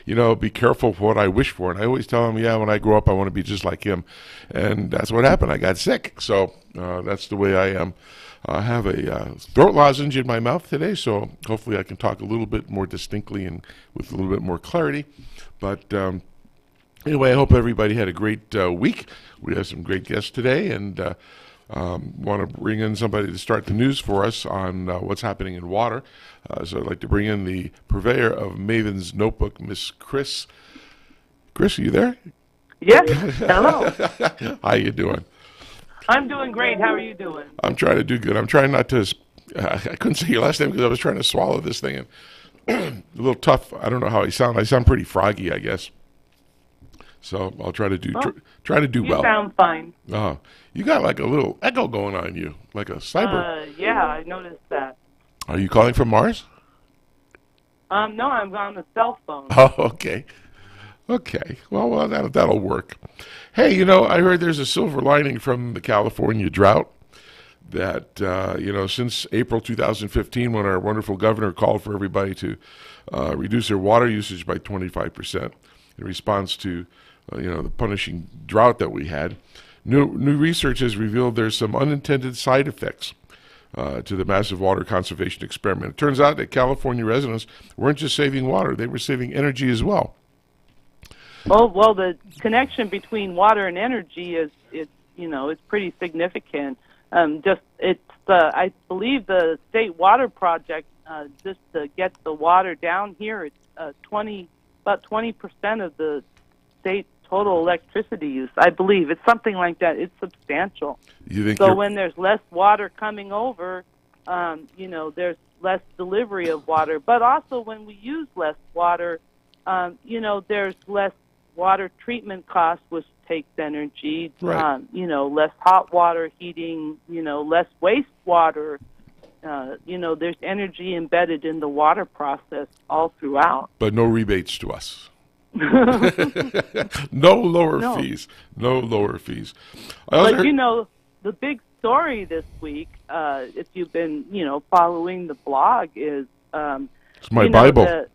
be careful for what I wish for. And I always tell him, yeah, when I grow up, I want to be just like him. And that's what happened. I got sick. So that's the way I am. I have a throat lozenge in my mouth today, so hopefully I can talk a little bit more distinctly and with a little bit more clarity. But anyway, I hope everybody had a great week. We have some great guests today, and want to bring in somebody to start the news for us on what's happening in water. So I'd like to bring in the purveyor of Maven's Notebook, Miss Chris. Chris, are you there? Yes. Hello. How you doing? I'm doing great. How are you doing? I'm trying to do good. I'm trying not to. I couldn't say your last name because I was trying to swallow this thing. And a little tough. I don't know how I sound. I sound pretty froggy, I guess. So I'll try to do try to do well. You sound fine. Oh, you got like a little echo going on you, like a cyber. Yeah, I noticed that. Are you calling from Mars? No, I'm on a cell phone. Oh, okay. Okay. Well, that'll work. Hey, I heard there's a silver lining from the California drought. That since April 2015, when our wonderful governor called for everybody to reduce their water usage by 25% in response to the punishing drought that we had, new research has revealed there's some unintended side effects to the massive water conservation experiment. It turns out that California residents weren't just saving water; they were saving energy as well. Well, the connection between water and energy is pretty significant. I believe the state water project, just to get the water down here, it's about 20% of the state's total electricity use. I believe it's something like that. It's substantial. You think so? When there's less water coming over, there's less delivery of water. But also when we use less water, there's less water treatment costs, which takes energy, right. Less hot water heating, less wastewater. There's energy embedded in the water process all throughout. But no rebates to us. No lower fees. No lower fees. But, the big story this week, if you've been, following the blog, is... it's my Bible.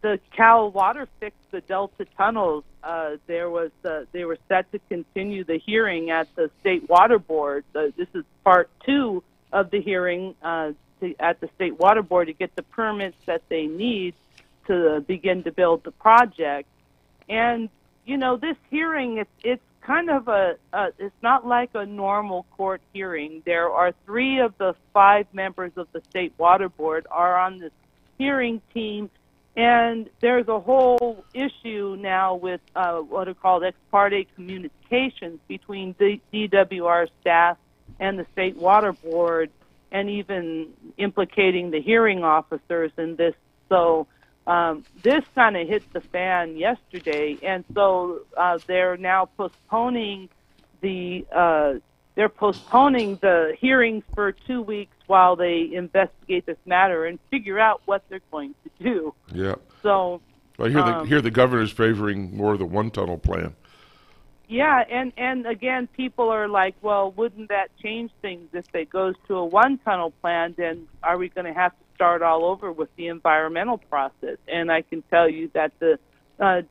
The Cal Water fixed the Delta tunnels. They were set to continue the hearing at the State Water Board. This is part 2 of the hearing at the State Water Board to get the permits that they need to begin to build the project. And this hearing, it's kind of it's not like a normal court hearing. There are 3 of the 5 members of the State Water Board are on this hearing team. And there's a whole issue now with what are called ex parte communications between the DWR staff and the State Water Board, and even implicating the hearing officers in this. So this kind of hit the fan yesterday, and so they're now postponing the hearings for 2 weeks while they investigate this matter and figure out what they're going to do. Yeah. So I hear the governor's favoring more of the one-tunnel plan. Yeah, and again, people are like, well, wouldn't that change things if it goes to a one-tunnel plan? Then are we going to have to start all over with the environmental process? And I can tell you that the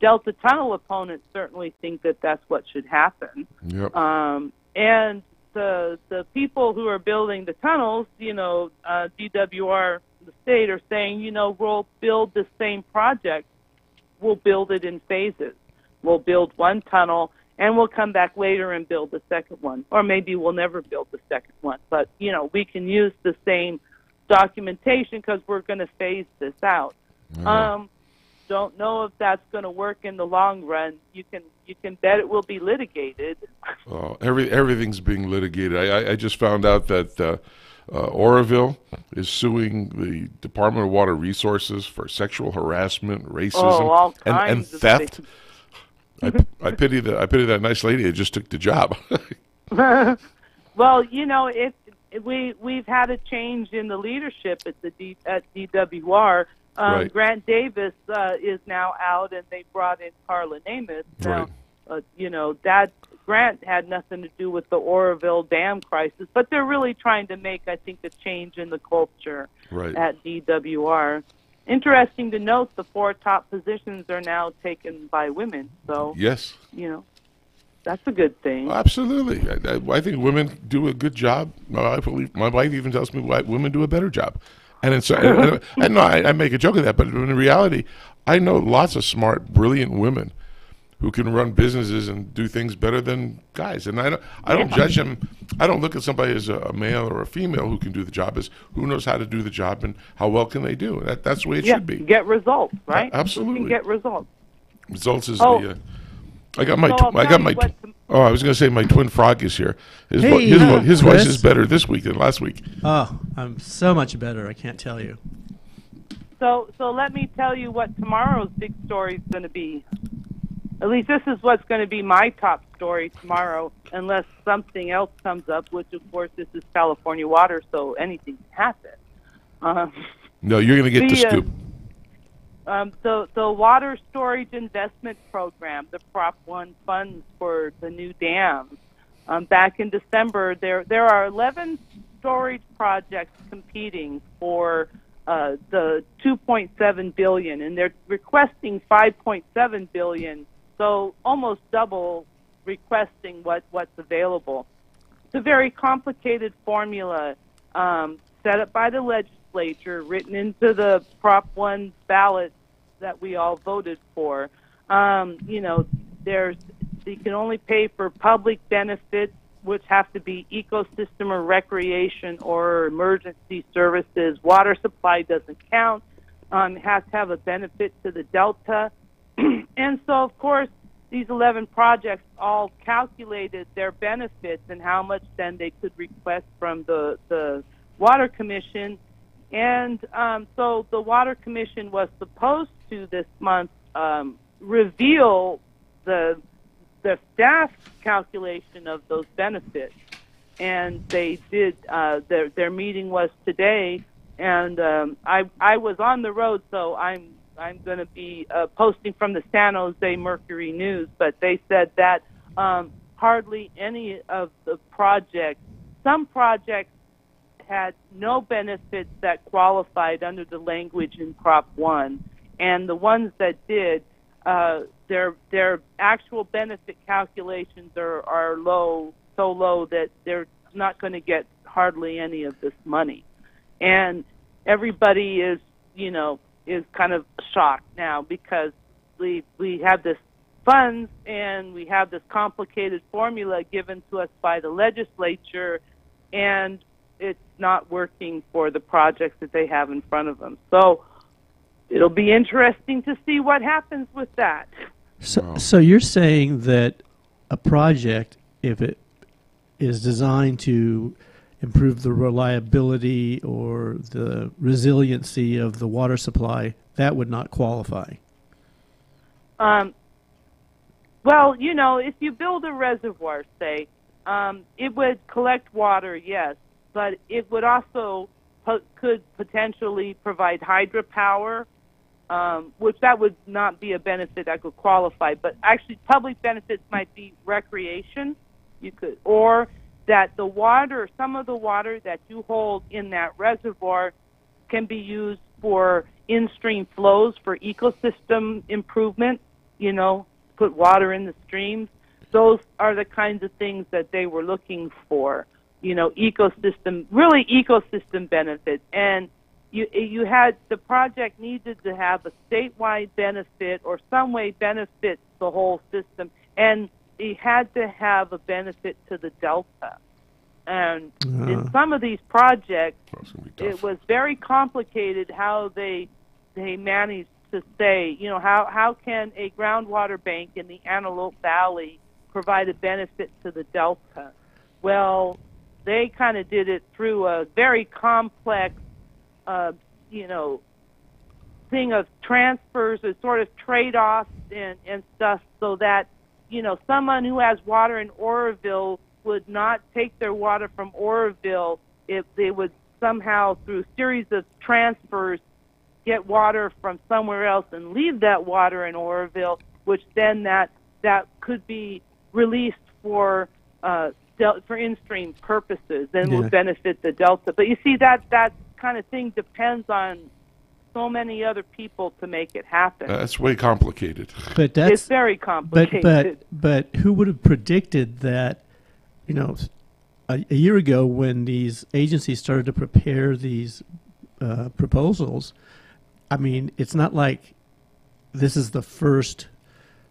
Delta Tunnel opponents certainly think that that's what should happen. Yep. And the people who are building the tunnels, DWR, the state, are saying, we'll build the same project. We'll build it in phases. We'll build one tunnel, and we'll come back later and build the second one. Or maybe we'll never build the second one. But, we can use the same documentation because we're going to phase this out. Mm-hmm. Don't know if that's going to work in the long run. You can bet it will be litigated. Oh, everything's being litigated. I just found out that Oroville is suing the Department of Water Resources for sexual harassment, racism, and theft. I pity that nice lady that just took the job. Well, we've had a change in the leadership at DWR. Right. Grant Davis is now out, and they brought in Carla Namath. Now, that Grant had nothing to do with the Oroville dam crisis, but they're really trying to make, I think, a change in the culture right. at DWR. interesting to note the 4 top positions are now taken by women. So, Yes. That's a good thing. Absolutely. I think women do a good job. I believe my wife even tells me why women do a better job. And it's, and no, I make a joke of that, but in reality, I know lots of smart, brilliant women who can run businesses and do things better than guys. And I don't judge them. I don't look at somebody as a male or a female who can do the job as who knows how to do the job and how well can they do. That's the way it should be. Get results, right? Absolutely. You can get results. Results is the. I got my. Oh, I was going to say my twin frog is here. His voice is better this week than last week. Oh, I'm so much better. I can't tell you. So let me tell you what tomorrow's big story is going to be. At least this is what's going to be my top story tomorrow, unless something else comes up, which, of course, this is California water, so anything can happen. No, you're going to get the scoop. The Water Storage Investment Program, the Prop 1 funds for the new dams. Back in December, there are 11 storage projects competing for the $2.7 billion, and they're requesting $5.7 billion. So almost double requesting what's available. It's a very complicated formula set up by the legislature, written into the Prop 1 ballot that we all voted for. You can only pay for public benefits, which have to be ecosystem or recreation or emergency services. Water supply doesn't count. It has to have a benefit to the Delta. And so, of course, these 11 projects all calculated their benefits and how much then they could request from the Water Commission. And so the Water Commission was supposed to this month reveal the staff calculation of those benefits. And they did. Their meeting was today, and I was on the road, so I'm going to be posting from the San Jose Mercury News, but they said that hardly any of the projects, some projects had no benefits that qualified under the language in Prop 1, and the ones that did, their actual benefit calculations are low, so low that they're not going to get hardly any of this money. And everybody is kind of shocked now because we have this funds and we have this complicated formula given to us by the legislature, and it's not working for the projects that they have in front of them. So it'll be interesting to see what happens with that. So you're saying that a project, if it is designed to improve the reliability or the resiliency of the water supply, that would not qualify? Well, if you build a reservoir, say, it would collect water, yes, but it would also could potentially provide hydropower, which that would not be a benefit that could qualify. But actually, public benefits might be recreation, or that the water, some of the water that you hold in that reservoir can be used for in-stream flows for ecosystem improvement, put water in the streams. Those are the kinds of things that they were looking for, ecosystem benefits. And you had, the project needed to have a statewide benefit or some way benefit the whole system, and it had to have a benefit to the Delta. And in some of these projects, it was very complicated how they managed to say, how can a groundwater bank in the Antelope Valley provide a benefit to the Delta? Well, they kind of did it through a very complex, thing of transfers and sort of trade-offs and stuff, so that, someone who has water in Oroville would not take their water from Oroville if they would somehow, through a series of transfers, get water from somewhere else and leave that water in Oroville, which then that could be released for in-stream purposes, then would benefit the Delta. But you see, that kind of thing depends on so many other people to make it happen. That's way complicated. But that's It's very complicated. but who would have predicted that? You know, a year ago when these agencies started to prepare these proposals. I mean, it's not like this is the first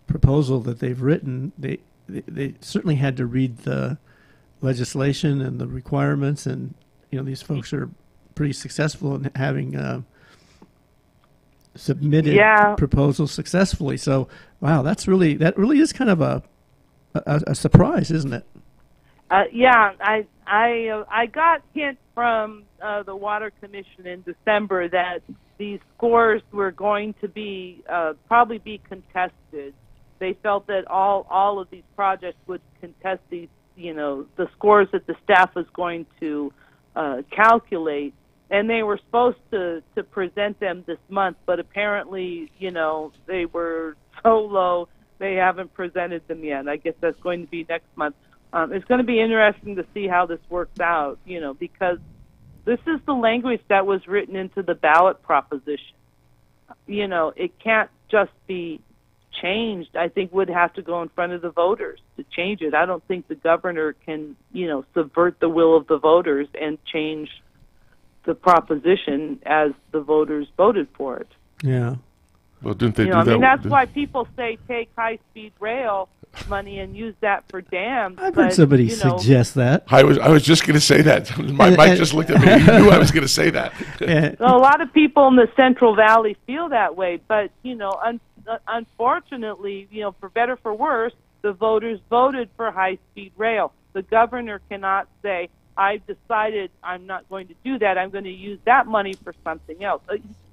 proposal that they've written. They certainly had to read the legislation and the requirements, and you know, these folks are pretty successful in having submitted proposals successfully. So, wow, that really is kind of a surprise, isn't it? I got hint from the Water Commission in December that these scores were going to be probably be contested. They felt that all of these projects would contest these, you know, the scores that the staff was going to calculate, and they were supposed to present them this month, but apparently, you know, they were so low they haven't presented them yet. I guess that's going to be next month. It's going to be interesting to see how this works out, you know, because this is the language that was written into the ballot proposition. You know, it can't just be changed. I think would have to go in front of the voters to change it. I don't think the governor can, you know, subvert the will of the voters and change the proposition as the voters voted for it. Yeah. Well, didn't they do I mean, that? that's why people say take high-speed rail money and use that for dams. I've heard somebody suggest that. I was just going to say that. My mic just looked at me. You knew I was going to say that. Well, a lot of people in the Central Valley feel that way, but, you know, unfortunately, you know, for better for worse, the voters voted for high-speed rail. The governor cannot say, I've decided I'm not going to do that. I'm going to use that money for something else.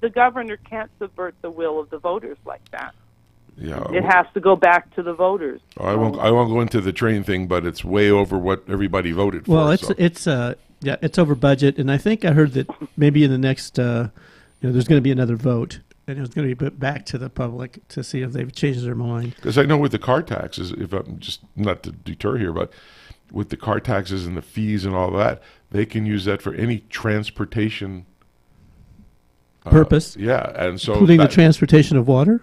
The governor can't subvert the will of the voters like that. Yeah, it has to go back to the voters. I won't go into the train thing, but it's way over what everybody voted for. Well, it's over budget, and I think I heard that maybe in the next, you know, there's going to be another vote, and it's going to be put back to the public to see if they've changed their mind. Because I know with the car taxes, if I'm just not to deter here, but with the car taxes and the fees and all that, they can use that for any transportation purpose. Yeah, and so including the transportation of water.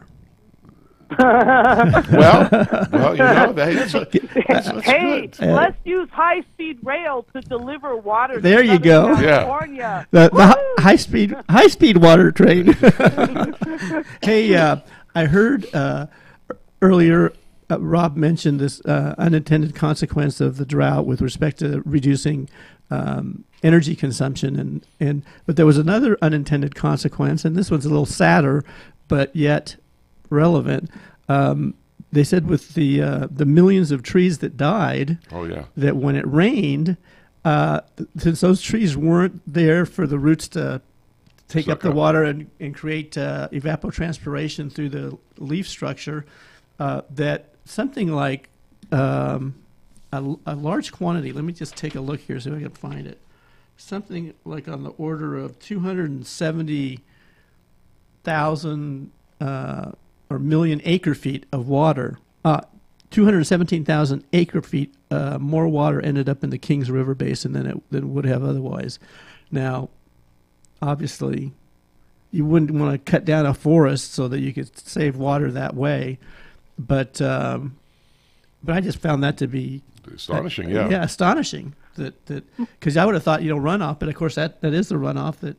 well, you know, that's hey, good. Let's use high-speed rail to deliver water. There to you go. California. Yeah. The high-speed water train. Hey, I heard earlier Rob mentioned this unintended consequence of the drought with respect to reducing energy consumption, but there was another unintended consequence, and this one's a little sadder, but yet relevant. They said with the millions of trees that died, that when it rained, since those trees weren't there for the roots to take up the water and create evapotranspiration through the leaf structure, that something like a large quantity, let me just take a look here so I can find it, something like on the order of 270,000 or million acre feet of water, 217,000 acre feet more water ended up in the Kings River Basin than it would have otherwise. Now, obviously, you wouldn't want to cut down a forest so that you could save water that way, but I just found that to be astonishing. Yeah, astonishing. That because I would have thought, you know, runoff, but of course that is the runoff that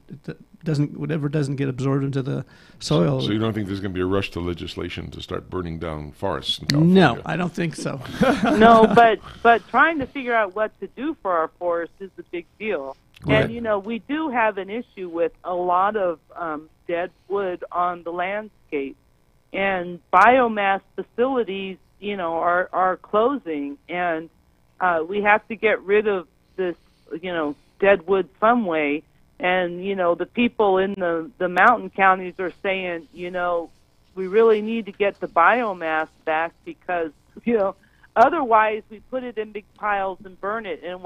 doesn't get absorbed into the soil. So you don't think there's going to be a rush to legislation to start burning down forests in California? No, I don't think so. No, but trying to figure out what to do for our forests is a big deal. Right. And you know, we do have an issue with a lot of dead wood on the landscape, and biomass facilities, you know, are closing, and we have to get rid of this, you know, dead wood some way. And, you know, the people in the mountain counties are saying, you know, we really need to get the biomass back because, you know, otherwise we put it in big piles and burn it, and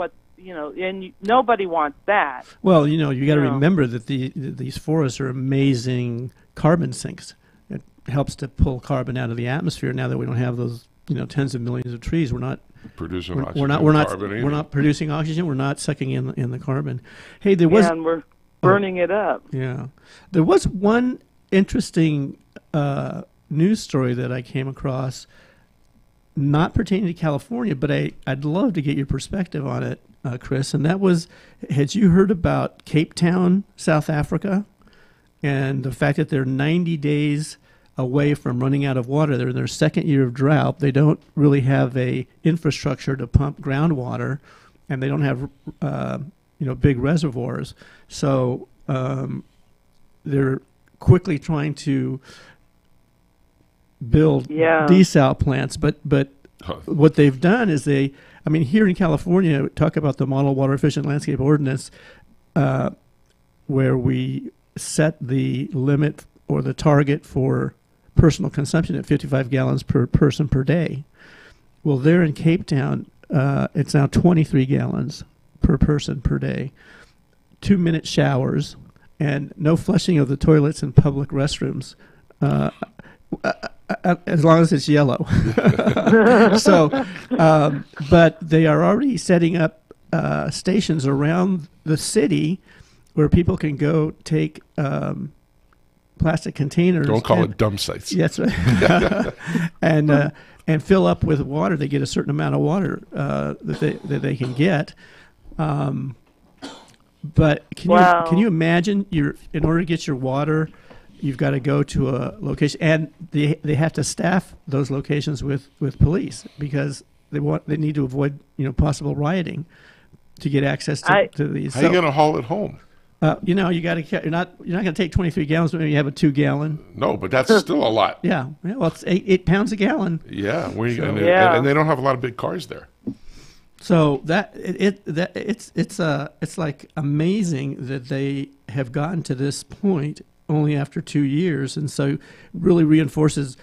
nobody wants that. Well, you know, you got to remember that these forests are amazing carbon sinks. It helps to pull carbon out of the atmosphere. Now that we don't have those, you know, tens of millions of trees, we're not producing oxygen. We're not producing oxygen. We're not sucking in the carbon. Hey, there was burning it up. Yeah. There was one interesting news story that I came across, not pertaining to California, but I'd love to get your perspective on it, Chris. And that was, had you heard about Cape Town, South Africa, and the fact that they're 90 days away from running out of water? They're in their second year of drought. They don't really have a infrastructure to pump groundwater, and they don't have big reservoirs. So they're quickly trying to build desal plants, but what they've done is here in California, talk about the Model Water Efficient Landscape Ordinance, where we set the limit or the target for personal consumption at 55 gallons per person per day. Well, there in Cape Town, it's now 23 gallons per person per day, 2-minute showers, and no flushing of the toilets in public restrooms, as long as it's yellow. So, but they are already setting up stations around the city where people can go take plastic containers. Don't call it dump sites. That's right. And fill up with water. They get a certain amount of water that they can get. But can you imagine? In order to get your water, you've got to go to a location, and they have to staff those locations with police because they need to avoid possible rioting to get access to these. How are you going to haul it home? You're not going to take 23 gallons when you have a 2-gallon. No, but that's still a lot. Yeah. Well, it's 8 pounds a gallon. Yeah, and they don't have a lot of big cars there. So it's like amazing that they have gotten to this point only after 2 years, and so really reinforces.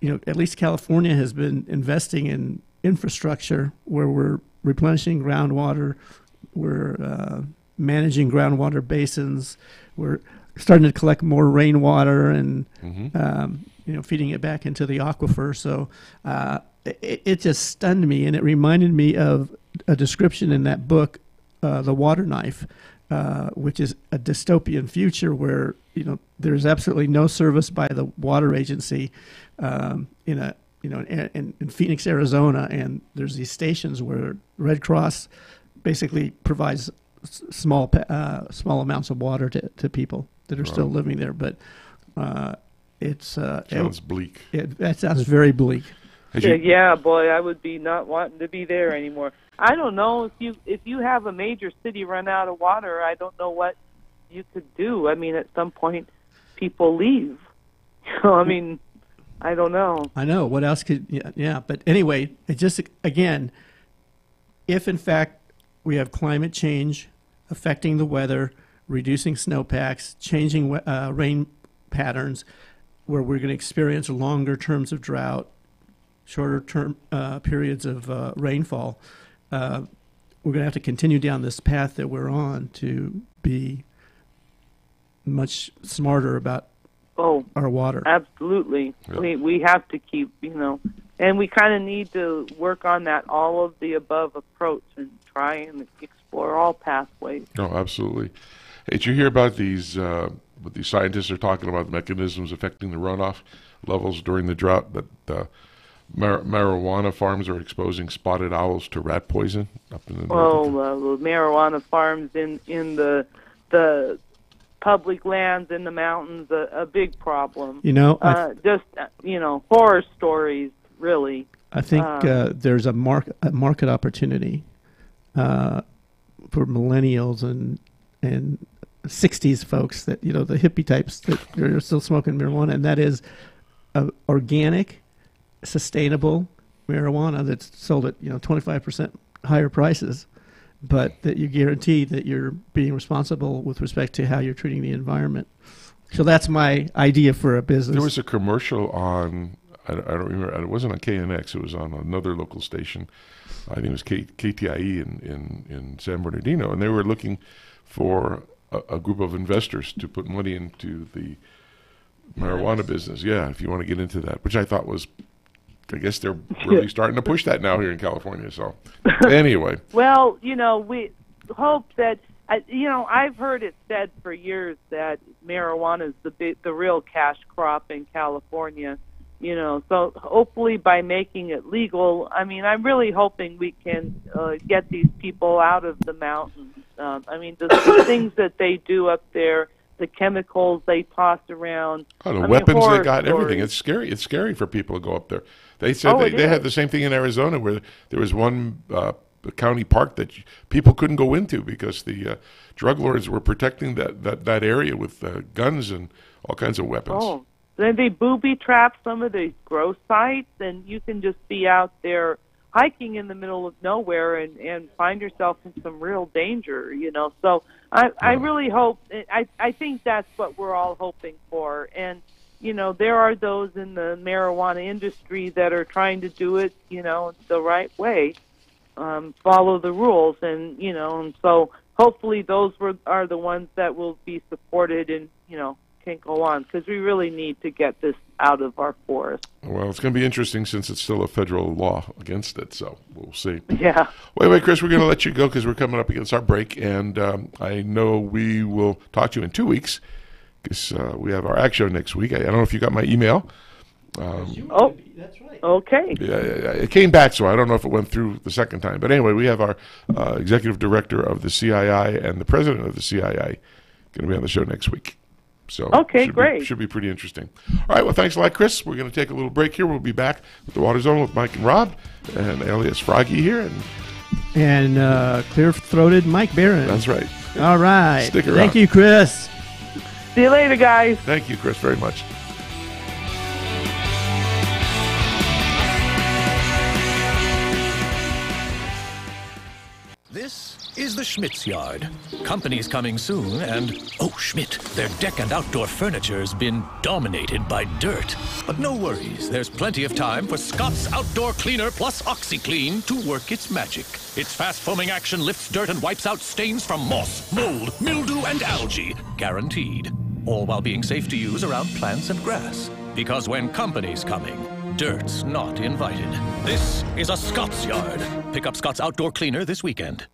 At least California has been investing in infrastructure where we're replenishing groundwater, we're managing groundwater basins, we're starting to collect more rainwater and feeding it back into the aquifer. So it just stunned me, and it reminded me of a description in that book, The Water Knife, which is a dystopian future where there's absolutely no service by the water agency in Phoenix, Arizona, and there's these stations where Red Cross basically provides small amounts of water to people that are still living there. But sounds bleak. That sounds very bleak. Yeah, boy, I would be not wanting to be there anymore. I don't know if you have a major city run out of water. I don't know what you could do. I mean, at some point, people leave. So I mean, I don't know. I know what else could. Yeah. But anyway, it just again, if in fact we have climate change affecting the weather, reducing snowpacks, changing rain patterns, where we're going to experience longer terms of drought, shorter term periods of rainfall, we're going to have to continue down this path that we're on to be much smarter about our water. Absolutely. Yeah. We have to keep, and we kind of need to work on that all of the above approach and try and explore all pathways. Oh, absolutely. Hey, did you hear about these, what these scientists are talking about, the mechanisms affecting the runoff levels during the drought, that marijuana farms are exposing spotted owls to rat poison up in the north? The marijuana farms in the public lands in the mountains, a big problem. Horror stories, really. I think there's a market opportunity for millennials and 60s folks that the hippie types that are still smoking marijuana, and that is organic, sustainable marijuana that's sold at 25% higher prices, but that you guarantee that you're being responsible with respect to how you're treating the environment. So that's my idea for a business. There was a commercial on, I don't remember, it wasn't on KNX, it was on another local station. I think it was Kcaa in San Bernardino, and they were looking for a group of investors to put money into the marijuana business. Yeah, if you want to get into that, which I thought was, I guess they're really starting to push that now here in California. So anyway. Well, we hope that I've heard it said for years that marijuana is the real cash crop in California. So hopefully by making it legal, I'm really hoping we can get these people out of the mountains. The things that they do up there, the chemicals they toss around. Oh, the weapons they got, stories. everything. It's scary. It's scary for people to go up there. They said they had the same thing in Arizona, where there was one county park that people couldn't go into because the drug lords were protecting that area with guns and all kinds of weapons. Oh. Then they booby trap some of these grow sites, and you can just be out there hiking in the middle of nowhere and find yourself in some real danger, So I really hope, I think that's what we're all hoping for. And, there are those in the marijuana industry that are trying to do it, the right way, follow the rules. And so hopefully those are the ones that will be supported and, can't go on, because we really need to get this out of our forest. Well, it's going to be interesting since it's still a federal law against it, so we'll see. Yeah. Wait, Chris, we're going to let you go because we're coming up against our break, and I know we will talk to you in 2 weeks because we have our act show next week. I don't know if you got my email. That's right. Okay. Yeah, it came back, so I don't know if it went through the second time. But anyway, we have our executive director of the CII and the president of the CII going to be on the show next week. So okay, great. Should be pretty interesting. All right, well, thanks a lot, Chris. We're going to take a little break here. We'll be back with the Water Zone with Mike and Rob and alias Froggy here. And clear-throated Mike Barron. That's right. All right. Stick around. Thank you, Chris. See you later, guys. Thank you, Chris, very much. This is the Schmidt's Yard. Company's coming soon, and oh, Schmidt, their deck and outdoor furniture's been dominated by dirt. But no worries, there's plenty of time for Scott's Outdoor Cleaner Plus OxyClean to work its magic. Its fast foaming action lifts dirt and wipes out stains from moss, mold, mildew, and algae. Guaranteed. All while being safe to use around plants and grass. Because when company's coming, dirt's not invited. This is a Scott's Yard. Pick up Scott's Outdoor Cleaner this weekend.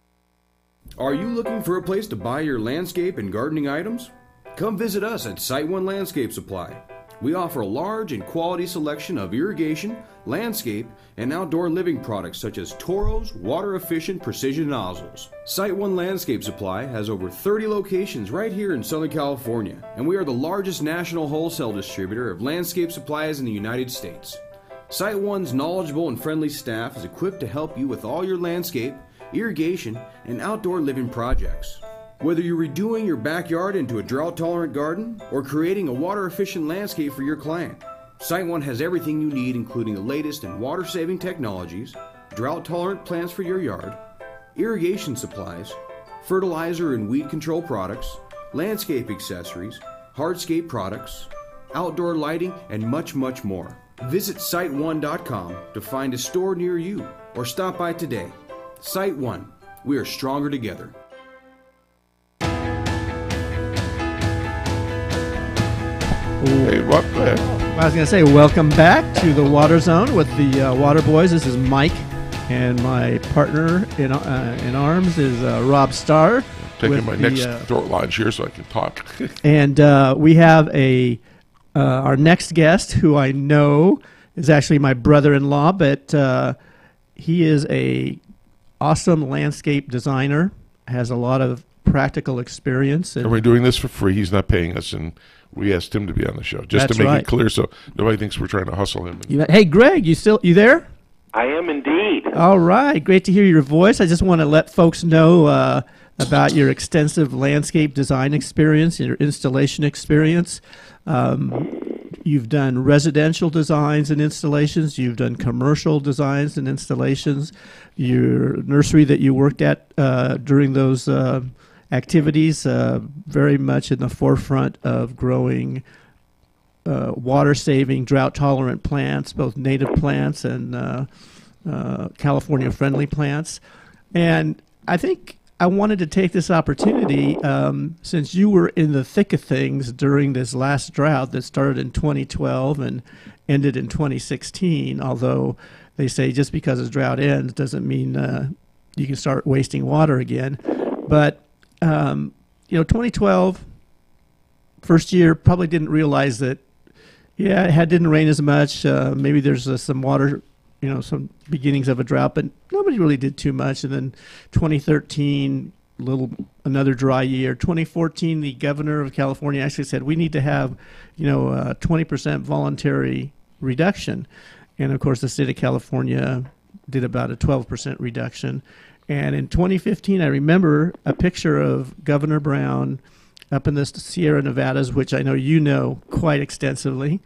Are you looking for a place to buy your landscape and gardening items? Come visit us at Site One Landscape Supply. We offer a large and quality selection of irrigation, landscape, and outdoor living products such as Toros water-efficient precision nozzles. Site One Landscape Supply has over 30 locations right here in Southern California, and we are the largest national wholesale distributor of landscape supplies in the United States. Site One's knowledgeable and friendly staff is equipped to help you with all your landscape, irrigation, and outdoor living projects. Whether you're redoing your backyard into a drought-tolerant garden or creating a water-efficient landscape for your client, Site One has everything you need, including the latest in water-saving technologies, drought-tolerant plants for your yard, irrigation supplies, fertilizer and weed control products, landscape accessories, hardscape products, outdoor lighting, and much, much more. Visit SiteOne.com to find a store near you or stop by today. Site One. We are stronger together. Hey, what? Go ahead. I was going to say, welcome back to the Water Zone with the Water Boys. This is Mike, and my partner in arms is Rob Starr. Taking my next throat lodge here so I can talk. And we have our next guest, who I know is actually my brother-in-law, but he is a awesome landscape designer, has a lot of practical experience. And we're doing this for free. He's not paying us, and we asked him to be on the show just to make it clear so nobody thinks we're trying to hustle him. Hey, Greg, you there? I am indeed. All right, great to hear your voice. I just want to let folks know about your extensive landscape design experience, your installation experience. You've done residential designs and installations. You've done commercial designs and installations. Your nursery that you worked at during those activities, very much in the forefront of growing water-saving, drought-tolerant plants, both native plants and California-friendly plants. And I think I wanted to take this opportunity, since you were in the thick of things during this last drought that started in 2012 and ended in 2016, although they say just because a drought ends doesn't mean you can start wasting water again. But 2012, first year, probably didn't realize that, it didn't rain as much. Maybe there's some water, some beginnings of a drought, but nobody really did too much. And then 2013, another dry year. 2014, the governor of California actually said we need to have, a 20% voluntary reduction. And of course, the state of California did about a 12% reduction. And in 2015, I remember a picture of Governor Brown up in the Sierra Nevadas, which I know you know quite extensively,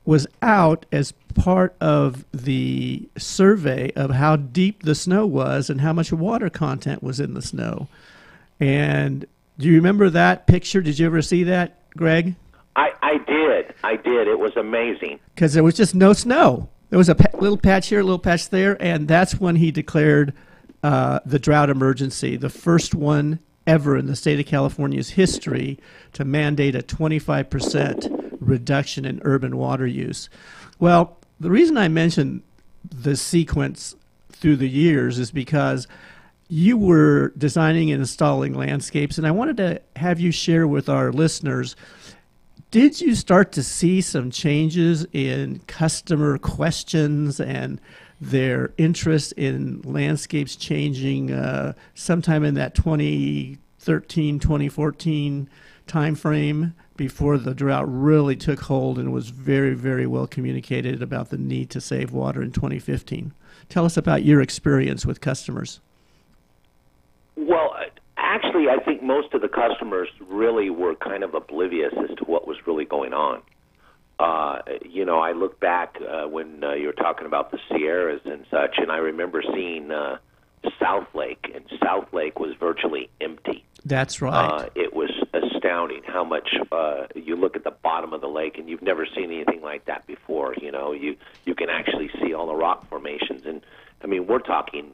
was out as part of the survey of how deep the snow was and how much water content was in the snow. And do you remember that picture? Did you ever see that, Greg? I did. It was amazing. Because there was just no snow. There was a little patch here, a little patch there, and that's when he declared the drought emergency, the first one ever in the state of California's history to mandate a 25% reduction in urban water use. Well, the reason I mentioned the sequence through the years is because you were designing and installing landscapes, and I wanted to have you share with our listeners, did you start to see some changes in customer questions and their interest in landscapes changing sometime in that 2013, 2014 time frame before the drought really took hold and was very, very well communicated about the need to save water in 2015? Tell us about your experience with customers. Well, actually, I think most of the customers really were kind of oblivious as to what was really going on. I look back when you were talking about the Sierras and such, and I remember seeing South Lake, and South Lake was virtually empty. That's right. It was astounding how much you look at the bottom of the lake, and you've never seen anything like that before. You can actually see all the rock formations, and I mean, we're talking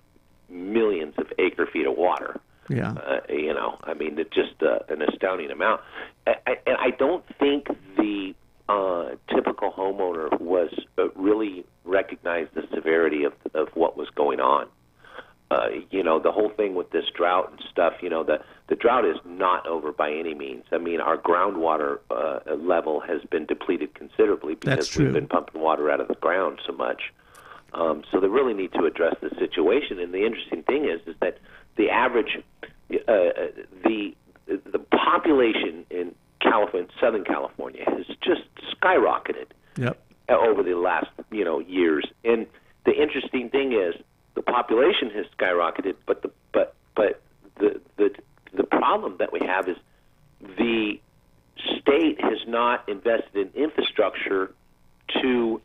millions of acre feet of water. Yeah. It's just an astounding amount. And I don't think the typical homeowner was really recognized the severity of what was going on. The whole thing with this drought and stuff, the drought is not over by any means. I mean, our groundwater level has been depleted considerably because we've been pumping water out of the ground so much. So they really need to address the situation. And the interesting thing is that the average, the population in Southern California has just skyrocketed over the last years. And the interesting thing is the population has skyrocketed, but the problem that we have is the state has not invested in infrastructure to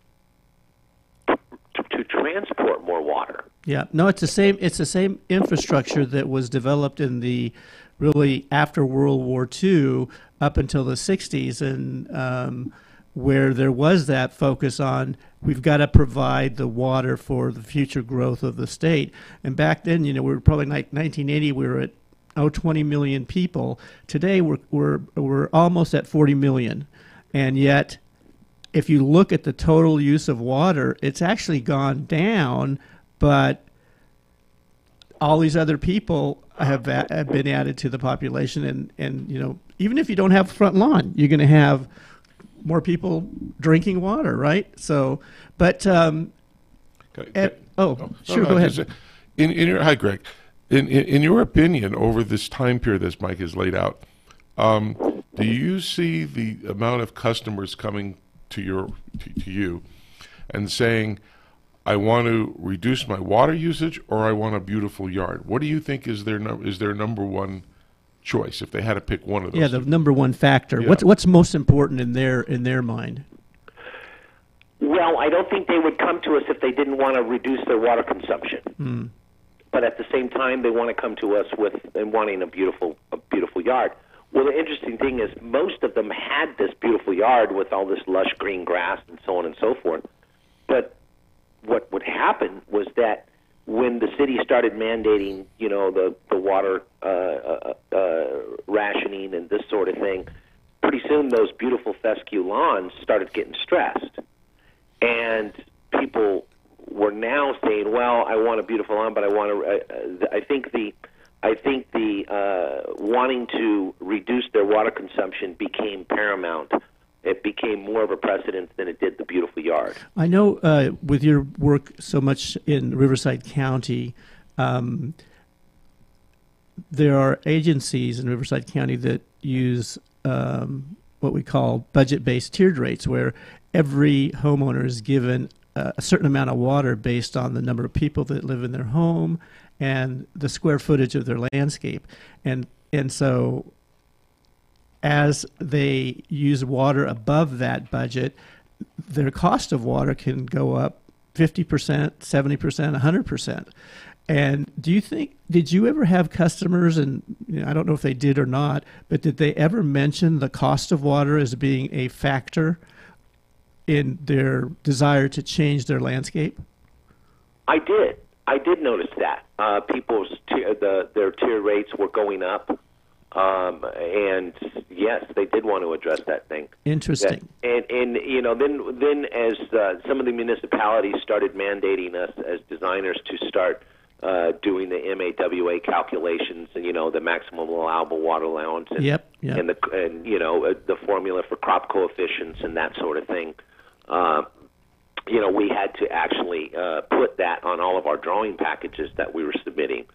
transport more water. Yeah, no, it's the same infrastructure that was developed in the really after World War II up until the 60s, and where there was that focus on we've got to provide the water for the future growth of the state. And back then, we were probably like 1980, we were at 20 million people. Today, we're almost at 40 million, and yet, if you look at the total use of water, it's actually gone down, but all these other people have been added to the population, and even if you don't have a front lawn, you're going to have more people drinking water, right? So, but sure, go ahead. Hi, Greg. In your opinion, over this time period that Mike has laid out, do you see the amount of customers coming to you and saying, I want to reduce my water usage or I want a beautiful yard? What do you think is their number one choice if they had to pick one of those? Yeah, the number one factor. Yeah. What's most important in their mind? Well, I don't think they would come to us if they didn't want to reduce their water consumption. But at the same time, they want to come to us with wanting a beautiful yard. Well, the interesting thing is most of them had this beautiful yard with all this lush green grass and so on and so forth. But what would happen was that when the city started mandating, the water rationing and this sort of thing, pretty soon those beautiful fescue lawns started getting stressed. And people were now saying, well, I want a beautiful lawn, but I think the I think the wanting to reduce their water consumption became paramount. It became more of a precedent than it did the beautiful yard. I know with your work so much in Riverside County, there are agencies in Riverside County that use what we call budget-based tiered rates, where every homeowner is given a certain amount of water based on the number of people that live in their home and the square footage of their landscape. And so as they use water above that budget, their cost of water can go up 50%, 70%, 100%. And did you ever have customers, and I don't know if they did or not, but did they ever mention the cost of water as being a factor in their desire to change their landscape? I did notice that. Their tier rates were going up. And yes, they did want to address that thing. Interesting. And then as some of the municipalities started mandating us as designers to start doing the MAWA calculations and the maximum allowable water allowance and and the formula for crop coefficients and that sort of thing. We had to actually put that on all of our drawing packages that we were submitting.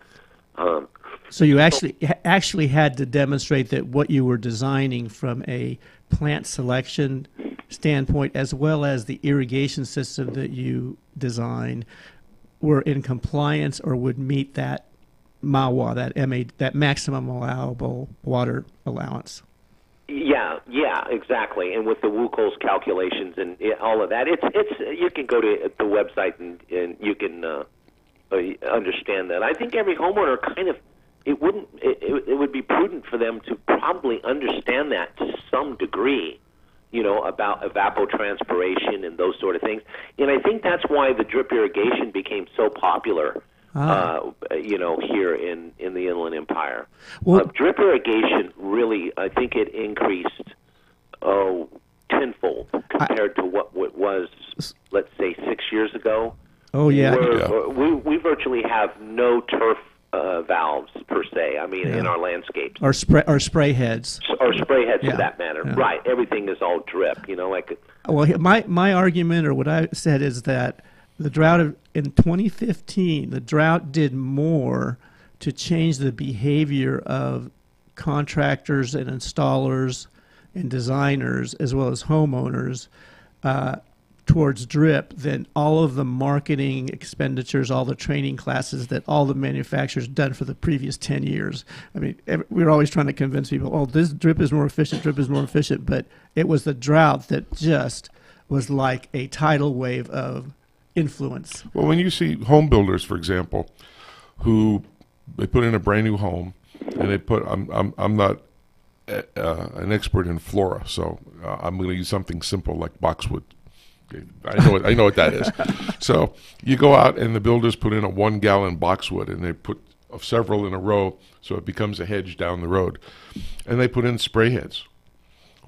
So you actually had to demonstrate that what you were designing from a plant selection standpoint, as well as the irrigation system that you designed, were in compliance or would meet that MAWA, that maximum allowable water allowance. Yeah, exactly. And with the WUCOL's calculations and all of that, it's you can go to the website and you can understand that. I think every homeowner it would be prudent for them to probably understand that to some degree, about evapotranspiration and those sort of things. And I think that's why the drip irrigation became so popular, here in the Inland Empire. Well, drip irrigation really, I think it increased, tenfold compared to what it was, let's say, 6 years ago. Oh, yeah. We virtually have no turf valves per se. I mean, in our landscapes, or spray heads, for that matter. Yeah. Right, everything is all drip. Well, my argument, or what I said, is that the drought in 2015, the drought did more to change the behavior of contractors and installers and designers, as well as homeowners, towards drip than all of the marketing expenditures, all the training classes that all the manufacturers done for the previous 10 years. I mean, we're always trying to convince people, oh, this drip is more efficient, but it was the drought that just was like a tidal wave of influence. Well, when you see home builders, for example, who they put in a brand new home, and they put, I'm not an expert in flora, so I'm going to use something simple like boxwood. I know what that is. So you go out and the builders put in a 1 gallon boxwood, and they put several in a row so it becomes a hedge down the road, and they put in spray heads.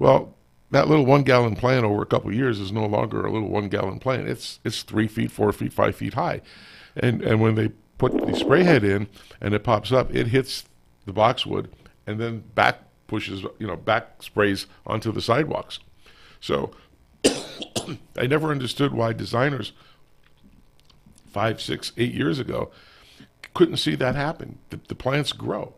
Well, that little 1 gallon plant over a couple of years is no longer a little 1 gallon plant. It's 3 feet, 4 feet, 5 feet high, and when they put the spray head in and it pops up, it hits the boxwood and then back sprays onto the sidewalks. So I never understood why designers 5, 6, 8 years ago couldn't see that happen. The plants grow.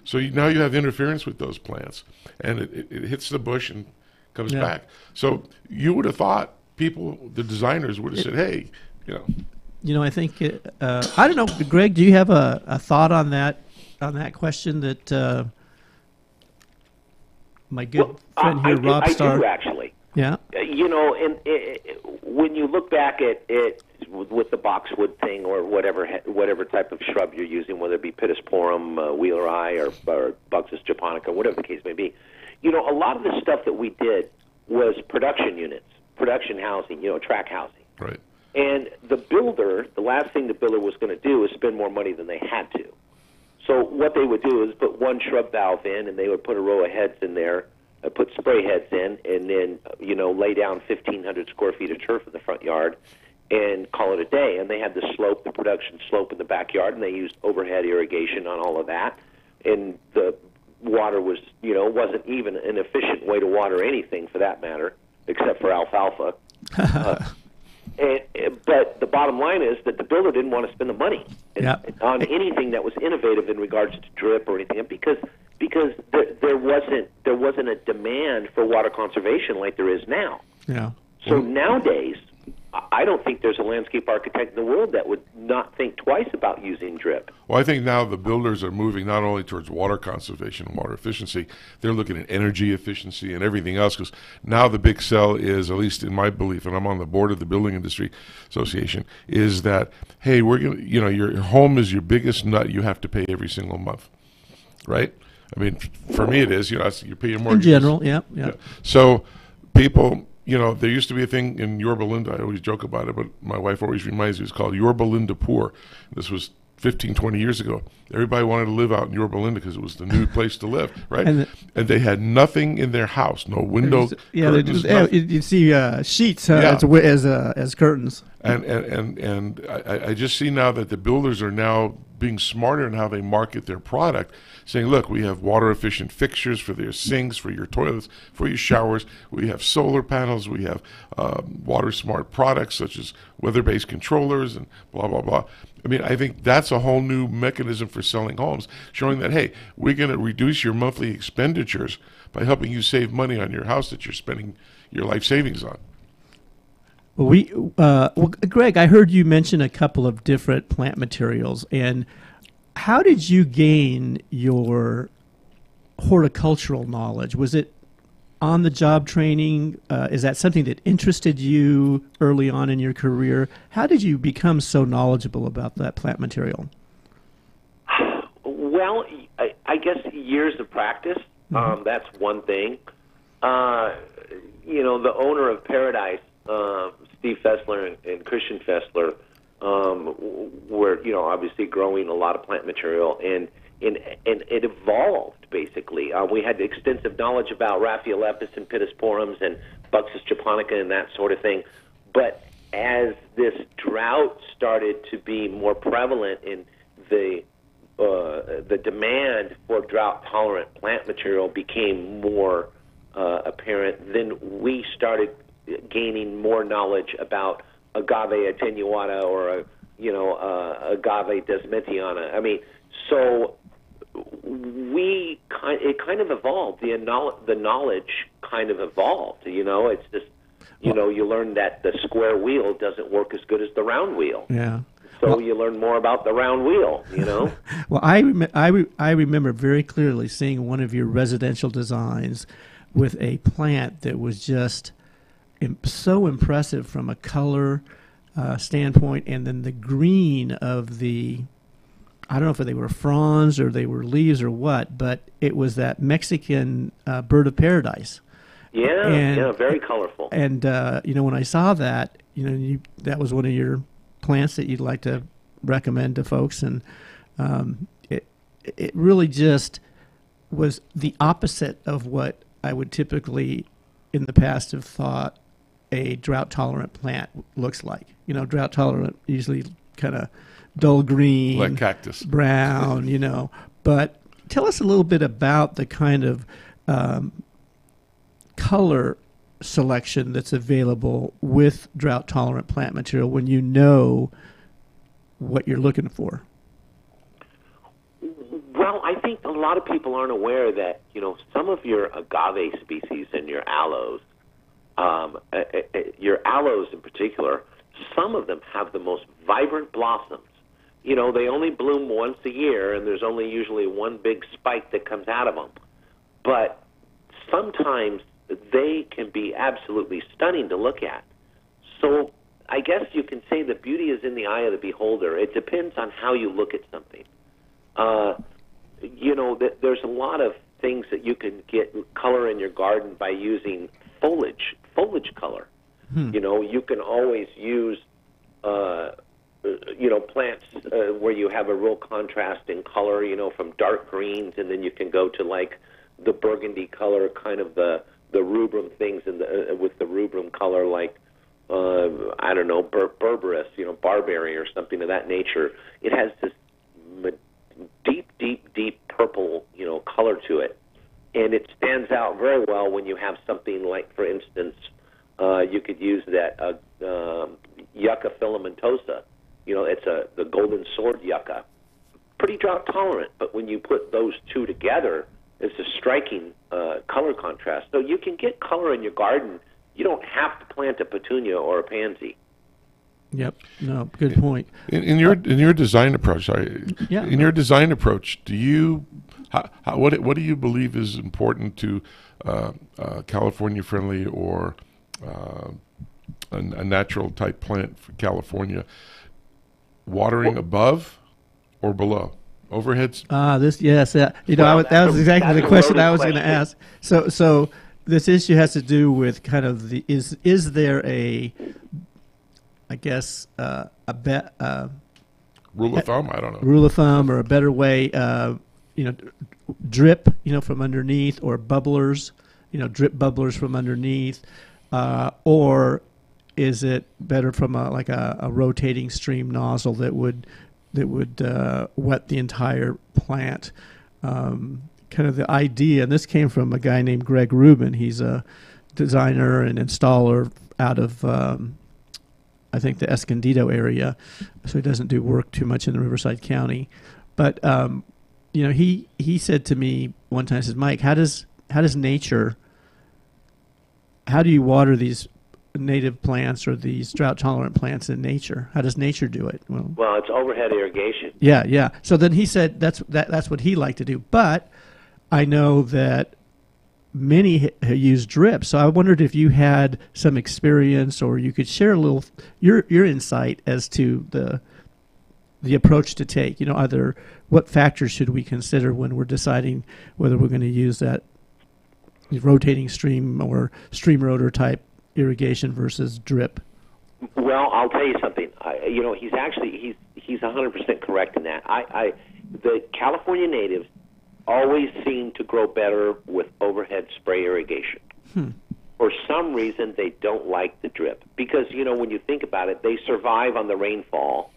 So now you have interference with those plants, and it hits the bush and comes back. So you would have thought the designers would have said, hey, I think, I don't know, Greg, do you have a thought on that question that my good friend here, Rob Starr? I do, actually. Yeah. And when you look back at it with the boxwood thing or whatever type of shrub you're using, whether it be Pittosporum, wheeleri, or Buxus japonica, whatever the case may be, a lot of the stuff that we did was production units, production housing, track housing. Right. And the last thing the builder was going to do is spend more money than they had to. So what they would do is put one shrub valve in, and they would put a row of heads in there, put spray heads in, and then, lay down 1,500 square feet of turf in the front yard and call it a day. And they had the production slope in the backyard, and they used overhead irrigation on all of that. and the water was, wasn't even an efficient way to water anything for that matter, except for alfalfa. But the bottom line is that the builder didn't want to spend the money on anything that was innovative in regards to drip or anything, because there wasn't a demand for water conservation like there is now. Yeah. So nowadays, I don't think there's a landscape architect in the world that would not think twice about using drip. Well, I think now the builders are moving not only towards water conservation and water efficiency, they're looking at energy efficiency and everything else, because now the big sell is, at least in my belief, and I'm on the board of the Building Industry Association, is that, hey, we're going to, your home is your biggest nut you have to pay every single month, right? I mean, for me it is, you pay your mortgage. In general, yeah. So people... there used to be a thing in Yorba Linda. I always joke about it, but my wife always reminds me, it's called Yorba Linda Poor. This was 15, 20 years ago. Everybody wanted to live out in Yorba Linda because it was the new place to live, right? And they had nothing in their house, no windows. Yeah, you'd see sheets as curtains. And I just see now that the builders are now being smarter in how they market their product, saying, look, we have water-efficient fixtures for their sinks, for your toilets, for your showers. We have solar panels. We have water-smart products such as weather-based controllers and blah, blah, blah. I mean, I think that's a whole new mechanism for selling homes, showing that, hey, we're going to reduce your monthly expenditures by helping you save money on your house that you're spending your life savings on. Well, Greg, I heard you mention a couple of different plant materials, and how did you gain your horticultural knowledge? Was it on-the-job training? Is that something that interested you early on in your career? How did you become so knowledgeable about that plant material? Well, I guess years of practice. That's one thing. The owner of Paradise, Steve Fessler and Christian Fessler, were obviously growing a lot of plant material, and it evolved basically. We had extensive knowledge about Raphiolepis and Pittosporums and Buxus japonica and that sort of thing. But as this drought started to be more prevalent in the demand for drought-tolerant plant material became more apparent, then we started gaining more knowledge about agave attenuata or agave desmentiana. I mean, so it kind of evolved. The knowledge kind of evolved. It's just you learn that the square wheel doesn't work as good as the round wheel. Yeah. So you learn more about the round wheel. Well, I remember very clearly seeing one of your residential designs with a plant that was just so impressive from a color standpoint, and then the green of the, I don't know if they were fronds or they were leaves or what, but it was that Mexican bird of paradise. Yeah, very colorful. And when I saw that, that was one of your plants that you'd like to recommend to folks, and it really just was the opposite of what I would typically in the past have thought a drought-tolerant plant looks like. Drought-tolerant usually kind of dull green, like cactus, brown, But tell us a little bit about the kind of color selection that's available with drought-tolerant plant material when you know what you're looking for. Well, I think a lot of people aren't aware that, some of your agave species and your aloes in particular, some of them have the most vibrant blossoms. They only bloom once a year, and there's only usually one big spike that comes out of them. But sometimes they can be absolutely stunning to look at. So I guess you can say the beauty is in the eye of the beholder. It depends on how you look at something. There's a lot of things that you can get color in your garden by using foliage color. You can always use, plants where you have a real contrast in color, from dark greens, and then you can go to like the burgundy color, kind of the rubrum things, with the rubrum color, like berberis, barberry or something of that nature. It has this deep purple to it. And it stands out very well when you have something like, for instance, you could use that Yucca filamentosa. It's the golden sword yucca. Pretty drought tolerant, but when you put those two together, it's a striking color contrast. So you can get color in your garden. You don't have to plant a petunia or a pansy. Yep. No, good point. In your design approach, Yeah. in your design approach, do you what do you believe is important to California friendly or a natural type plant for California? Watering above or below? Overheads? That was exactly the question I was going to ask. question. So this issue has to do with kind of is there a Rule of thumb? I don't know. rule of thumb or a better way, drip, from underneath, or bubblers, drip bubblers from underneath, or is it better from a rotating stream nozzle that would wet the entire plant? Kind of the idea, and this came from a guy named Greg Rubin. He's a designer and installer out of I think the Escondido area, so he doesn't do work too much in the Riverside County. But he said to me one time, he says, Mike, how do you water these native plants or these drought tolerant plants in nature? How does nature do it? Well, it's overhead irrigation. Yeah. So then he said that's what he liked to do. But I know that many use drip. So I wondered if you had some experience, or you could share a little your insight as to the approach to take. Either what factors should we consider when we're deciding whether we're going to use that rotating stream or stream rotor type irrigation versus drip? Well, I'll tell you something. He's 100% correct in that. The California natives always seem to grow better with overhead spray irrigation. For some reason, they don't like the drip because when you think about it, they survive on the rainfall.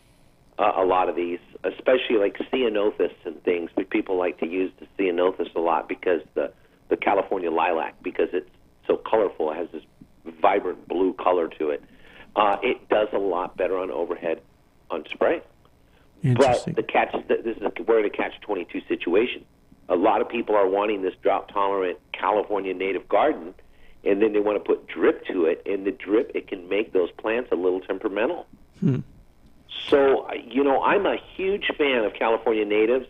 A lot of these, especially like ceanothus and things, but people like to use the ceanothus a lot because the California lilac, because it's so colorful, it has this vibrant blue color to it. It does a lot better on overhead on spray. But this is we're in a catch-22 situation. A lot of people are wanting this drought-tolerant California native garden, and then they want to put drip to it, and the drip, it can make those plants a little temperamental. So, I'm a huge fan of California natives,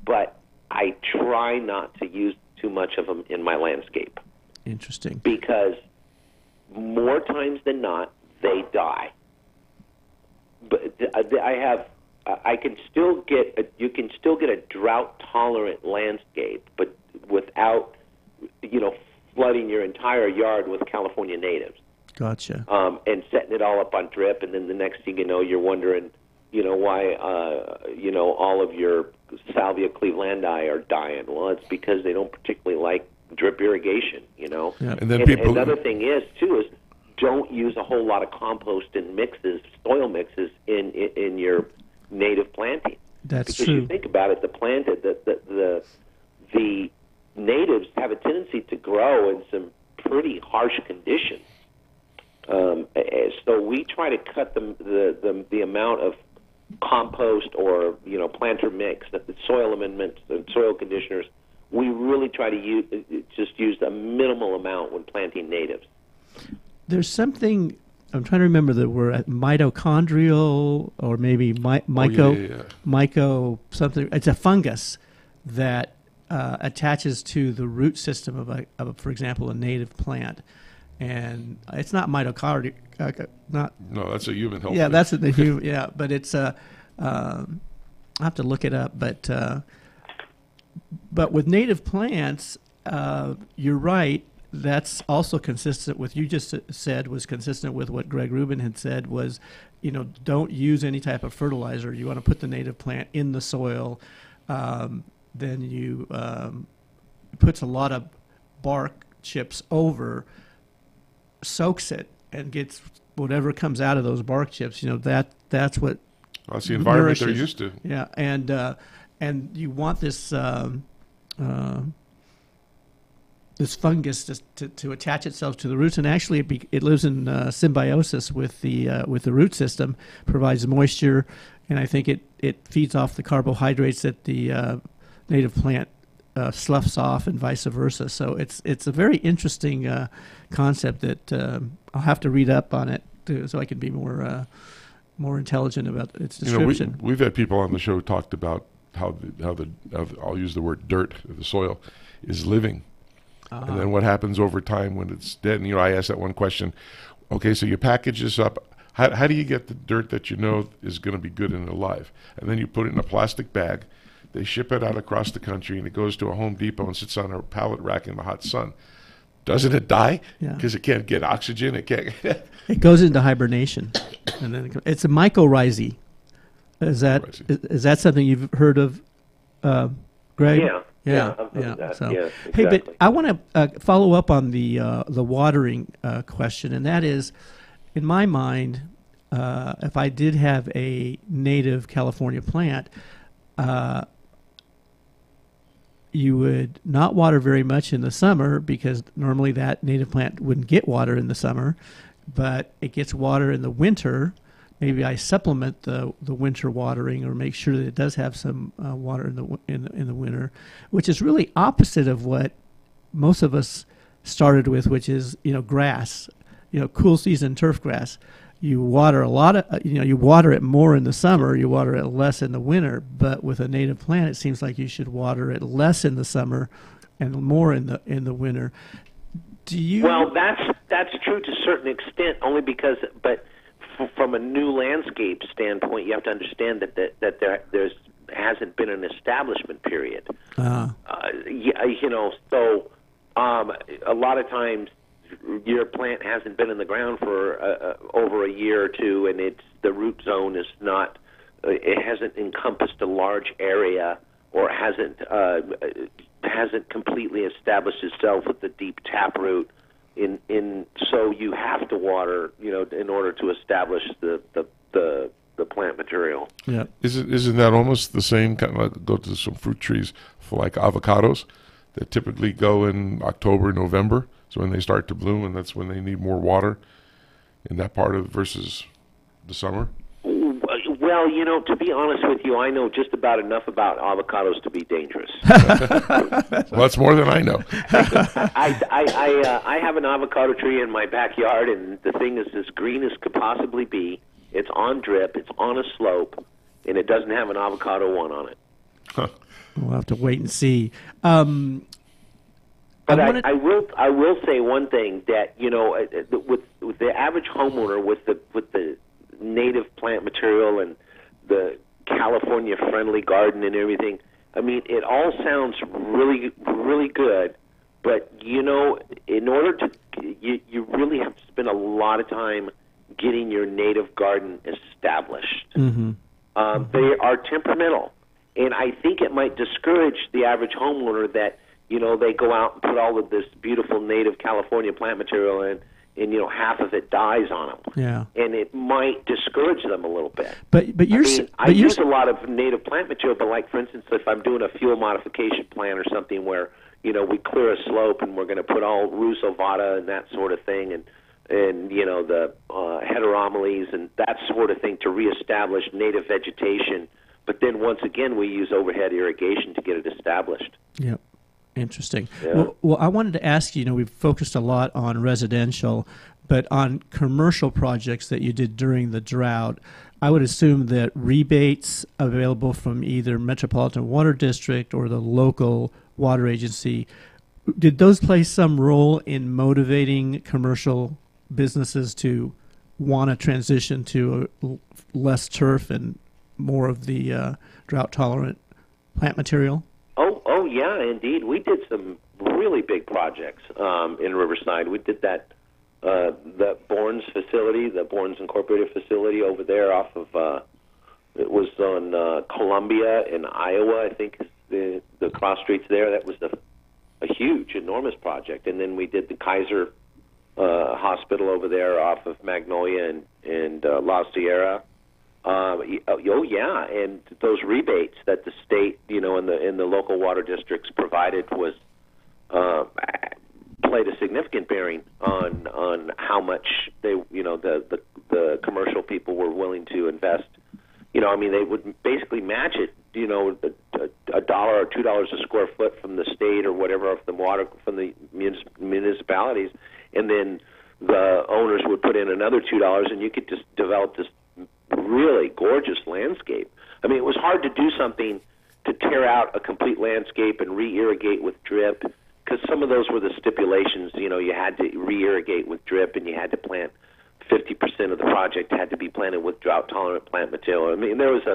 but I try not to use too much of them in my landscape. Interesting. Because more times than not, they die. But you can still get a drought-tolerant landscape, but without, flooding your entire yard with California natives. Gotcha. And setting it all up on drip, and then the next thing you know, you're wondering, why, all of your Salvia clevelandi are dying. Well, it's because they don't particularly like drip irrigation, Yeah. And then another thing is don't use a whole lot of compost and soil mixes in your native planting. That's because true. You think about it, the natives have a tendency to grow in some pretty harsh conditions. So we try to cut the amount of compost or planter mix, the soil amendments and soil conditioners. We really try to use a minimal amount when planting natives. There's something, I'm trying to remember the word, mitochondrial or maybe myco something. It's a fungus that attaches to the root system of, for example, a native plant. And it's not mitochondria, not. No, that's a human health. Yeah, that's the human. Yeah, but it's I'll have to look it up. But with native plants, you're right. That's also consistent with you just said was consistent with what Greg Rubin had said was, don't use any type of fertilizer. You want to put the native plant in the soil. Then you puts a lot of bark chips over, soaks it, and gets whatever comes out of those bark chips. That's what. Well, that's the environment nourishes. they're used to. Yeah, and you want this this fungus to attach itself to the roots, and actually it lives in symbiosis with the root system, provides moisture, and I think it feeds off the carbohydrates that the native plant sloughs off, and vice versa. So it's a very interesting concept that I'll have to read up on it so I can be more intelligent about its description. We've had people on the show talked about how I'll use the word dirt, the soil, is living. And then what happens over time when it's dead? And I asked that one question. Okay, so you package this up. How do you get the dirt that you know is going to be good and alive? And then you put it in a plastic bag. They ship it out across the country, and it goes to a Home Depot and sits on a pallet rack in the hot sun. Doesn't it die? Yeah. Because it can't get oxygen. It can't. It goes into hibernation, and then it's a mycorrhizae. Is that something you've heard of, Greg? Yeah, I've heard of that. So, Yeah, exactly. Hey, but I want to follow up on the watering question, and that is, in my mind, if I did have a native California plant, you would not water very much in the summer because normally that native plant wouldn't get water in the summer, but it gets water in the winter. Maybe I supplement the winter watering, or make sure that it does have some water in the winter, which is really opposite of what most of us started with, which is grass, cool season turf grass. You water a lot of you water it more in the summer, you water it less in the winter. But with a native plant, it seems like you should water it less in the summer and more in the winter. Do you? Well, that's true to a certain extent, only because from a new landscape standpoint, you have to understand that there hasn't been an establishment period. So a lot of times your plant hasn't been in the ground for over a year or two, and the root zone is not. It hasn't encompassed a large area, or hasn't completely established itself with the deep taproot. So you have to water, in order to establish the plant material. Yeah. Isn't that almost the same? Kind of go to some fruit trees for like avocados that typically go in October, November. So when they start to bloom, and that's when they need more water in that part of versus the summer. Well, to be honest with you, I know just about enough about avocados to be dangerous. Well, that's more than I know. I have an avocado tree in my backyard, and the thing is as green as could possibly be. It's on drip, it's on a slope, and it doesn't have an avocado one on it. Huh. We'll have to wait and see. But I will say one thing, that with the average homeowner with the native plant material and the California friendly garden and everything, I mean, it all sounds really, really good, but in order to you really have to spend a lot of time getting your native garden established. Mm-hmm. They are temperamental, and I think it might discourage the average homeowner that they go out and put all of this beautiful native California plant material in, and half of it dies on them. Yeah. And it might discourage them a little bit. But I use a lot of native plant material, but like for instance, if I'm doing a fuel modification plan or something where we clear a slope and we're going to put all Russo Vada and that sort of thing, and the heteromelies and that sort of thing to reestablish native vegetation. But then once again, we use overhead irrigation to get it established. Yep. Interesting. Yeah. Well, I wanted to ask you, we've focused a lot on residential, but on commercial projects that you did during the drought, I would assume that rebates available from either Metropolitan Water District or the local water agency, did those play some role in motivating commercial businesses to want to transition to less turf and more of the drought-tolerant plant material? Oh, yeah, indeed. We did some really big projects in Riverside. We did that, the Bournes facility, the Bournes Incorporated facility over there off of, it was on Columbia in Iowa, I think, is the cross streets there. That was a huge, enormous project. And then we did the Kaiser Hospital over there off of Magnolia and La Sierra. Oh yeah, and those rebates that the state, and the local water districts provided was played a significant bearing on how much they, the commercial people were willing to invest. They would basically match it, $1 or $2 a square foot from the state or whatever from the municipalities, and then the owners would put in another $2, and you could just develop this really gorgeous landscape. It was hard to do something to tear out a complete landscape and re-irrigate with drip, because some of those were the stipulations. You had to re-irrigate with drip, and you had to plant 50% of the project had to be planted with drought-tolerant plant material. There was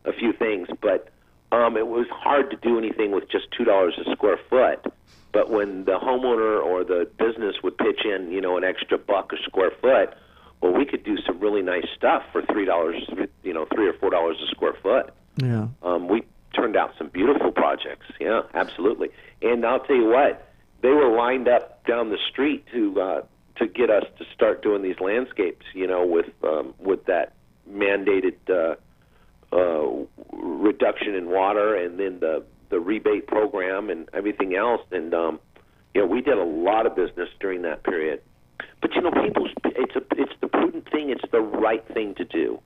a few things, but it was hard to do anything with just $2 a square foot. But when the homeowner or the business would pitch in, an extra $1 a square foot, well, we could do some really nice stuff for $3, $3 or $4 a square foot. Yeah. We turned out some beautiful projects. Yeah, absolutely. And I'll tell you what, they were lined up down the street to get us to start doing these landscapes. With that mandated reduction in water, and then the rebate program and everything else. And we did a lot of business during that period. But it's the prudent thing. It's the right thing to do.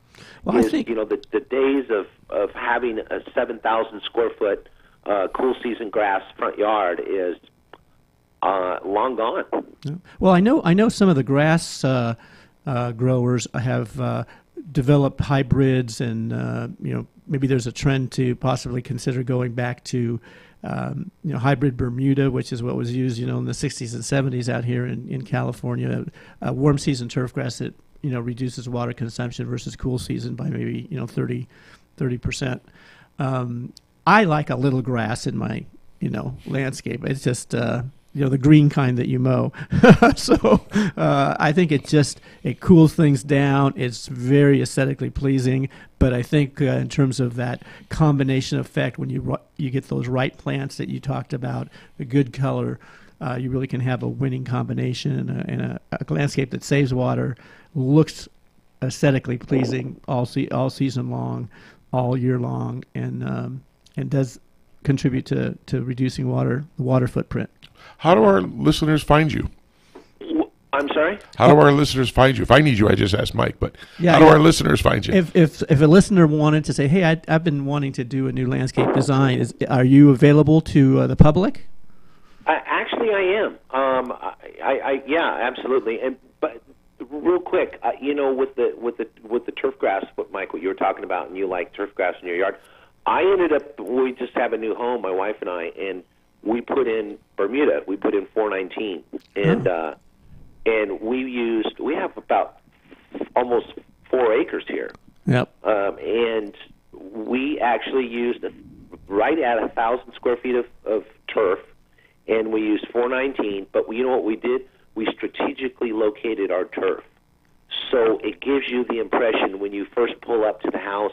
Well, I think the days of having a 7,000 square foot cool season grass front yard is long gone. Well, I know some of the grass growers have developed hybrids, and maybe there's a trend to possibly consider going back to hybrid Bermuda, which is what was used in the 60s and 70s out here in California. Warm season turfgrass that reduces water consumption versus cool season by maybe 30%. I like a little grass in my landscape. It's just the green kind that you mow. So I think it cools things down. It's very aesthetically pleasing. But I think in terms of that combination effect, when you get those right plants that you talked about, a good color, you really can have a winning combination and a landscape that saves water, looks aesthetically pleasing all season long, all year long, and does contribute to reducing the water footprint. How do our listeners find you? I'm sorry? How do our listeners find you? If I need you, I just asked Mike, but how do our listeners find you? If a listener wanted to say, hey, I've been wanting to do a new landscape design, are you available to the public? Actually, I am. Yeah, absolutely. But real quick, with the turf grass, Mike, what you were talking about, and you like turf grass in your yard, we just have a new home, my wife and I, and we put in Bermuda. We put in 419, and we have about almost 4 acres here. Yep. And we actually used right at 1,000 square feet of turf, and we used 419. But you know what we did? We strategically located our turf, so it gives you the impression when you first pull up to the house,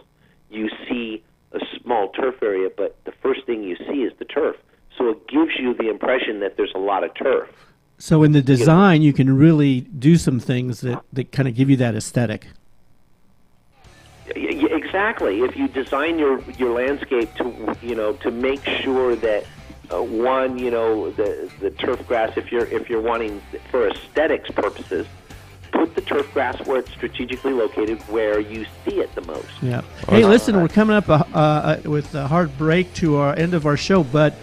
you see a small turf area, but the first thing you see is the turf. So it gives you the impression that there's a lot of turf. So in the design, you can really do some things that kind of give you that aesthetic. Exactly. If you design your landscape to make sure that the turf grass, if you're wanting for aesthetics purposes, put the turf grass where it's strategically located, where you see it the most. Yeah. Hey, listen, we're coming up with a hard break to our end of our show, but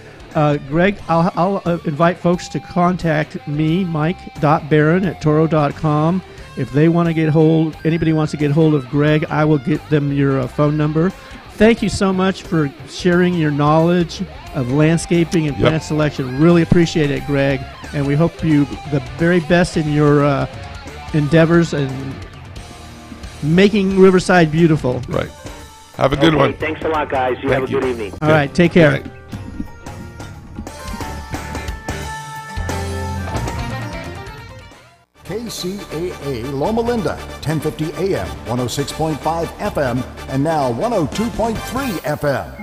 Greg, I'll invite folks to contact me, mike.barron@toro.com. If they want to anybody wants to get hold of Greg, I will get them your phone number. Thank you so much for sharing your knowledge of landscaping and plant selection. Really appreciate it, Greg. And we hope you the very best in your endeavors and making Riverside beautiful. Right. Have a good one. Thanks a lot, guys. You have a good evening. All right. Take care. KCAA Loma Linda, 1050 AM, 106.5 FM, and now 102.3 FM.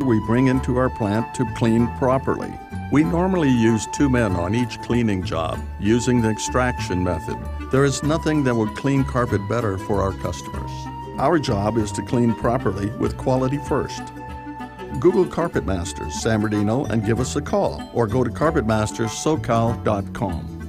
We bring into our plant to clean properly. We normally use 2 men on each cleaning job using the extraction method. There is nothing that would clean carpet better for our customers. Our job is to clean properly with quality first. Google Carpet Masters San Bernardino and give us a call, or go to carpetmasterssocal.com.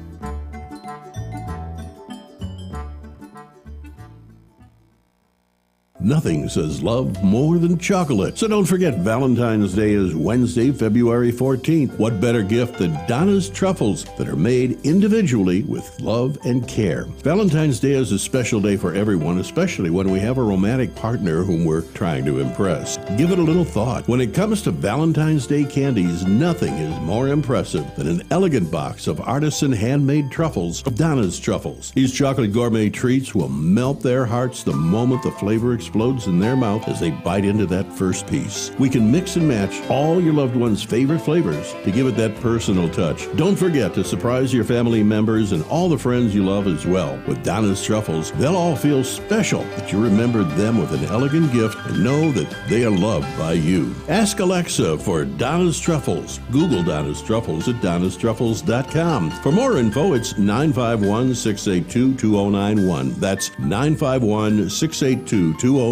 Nothing says love more than chocolate. So don't forget, Valentine's Day is Wednesday, February 14th. What better gift than Donna's truffles that are made individually with love and care. Valentine's Day is a special day for everyone, especially when we have a romantic partner whom we're trying to impress. Give it a little thought. When it comes to Valentine's Day candies, nothing is more impressive than an elegant box of artisan handmade truffles of Donna's Truffles. These chocolate gourmet treats will melt their hearts the moment the flavor explodes in their mouth as they bite into that first piece. We can mix and match all your loved one's favorite flavors to give it that personal touch. Don't forget to surprise your family members and all the friends you love as well. With Donna's Truffles, they'll all feel special that you remembered them with an elegant gift and know that they are loved by you. Ask Alexa for Donna's Truffles. Google Donna's Truffles at donnastruffles.com. For more info, it's 951-682-2091. That's 951-682-2091.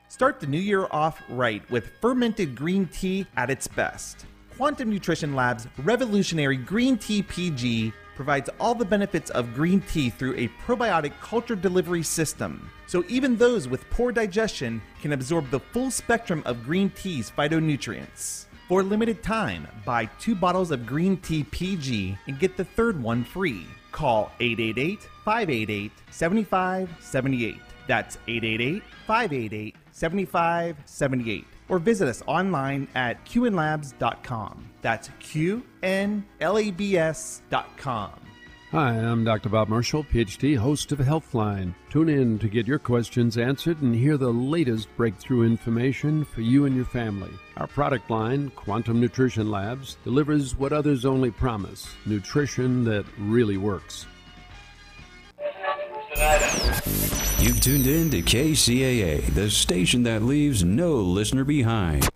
Start the new year off right with fermented green tea at its best. Quantum Nutrition Lab's revolutionary Green Tea PG provides all the benefits of green tea through a probiotic culture delivery system. So even those with poor digestion can absorb the full spectrum of green tea's phytonutrients. For a limited time, buy 2 bottles of Green Tea PG and get the 3rd one free. Call 888-588-7578. That's 888-588-7578. Or visit us online at qnlabs.com. That's qnlabs.com. Hi, I'm Dr. Bob Marshall, PhD, host of Healthline. Tune in to get your questions answered and hear the latest breakthrough information for you and your family. Our product line, Quantum Nutrition Labs, delivers what others only promise, nutrition that really works. You've tuned in to KCAA, the station that leaves no listener behind.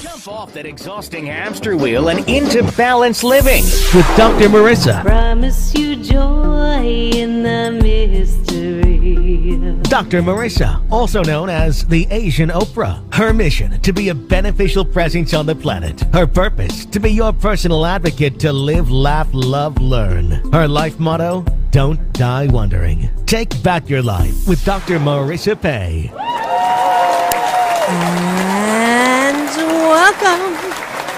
Jump off that exhausting hamster wheel and into balanced living with Dr. Marissa. Promise you joy in the mystery. Dr. Marissa, also known as the Asian Oprah. Her mission, to be a beneficial presence on the planet. Her purpose, to be your personal advocate to live, laugh, love, learn. Her life motto, don't die wondering. Take back your life with Dr. Marissa Pay. And welcome.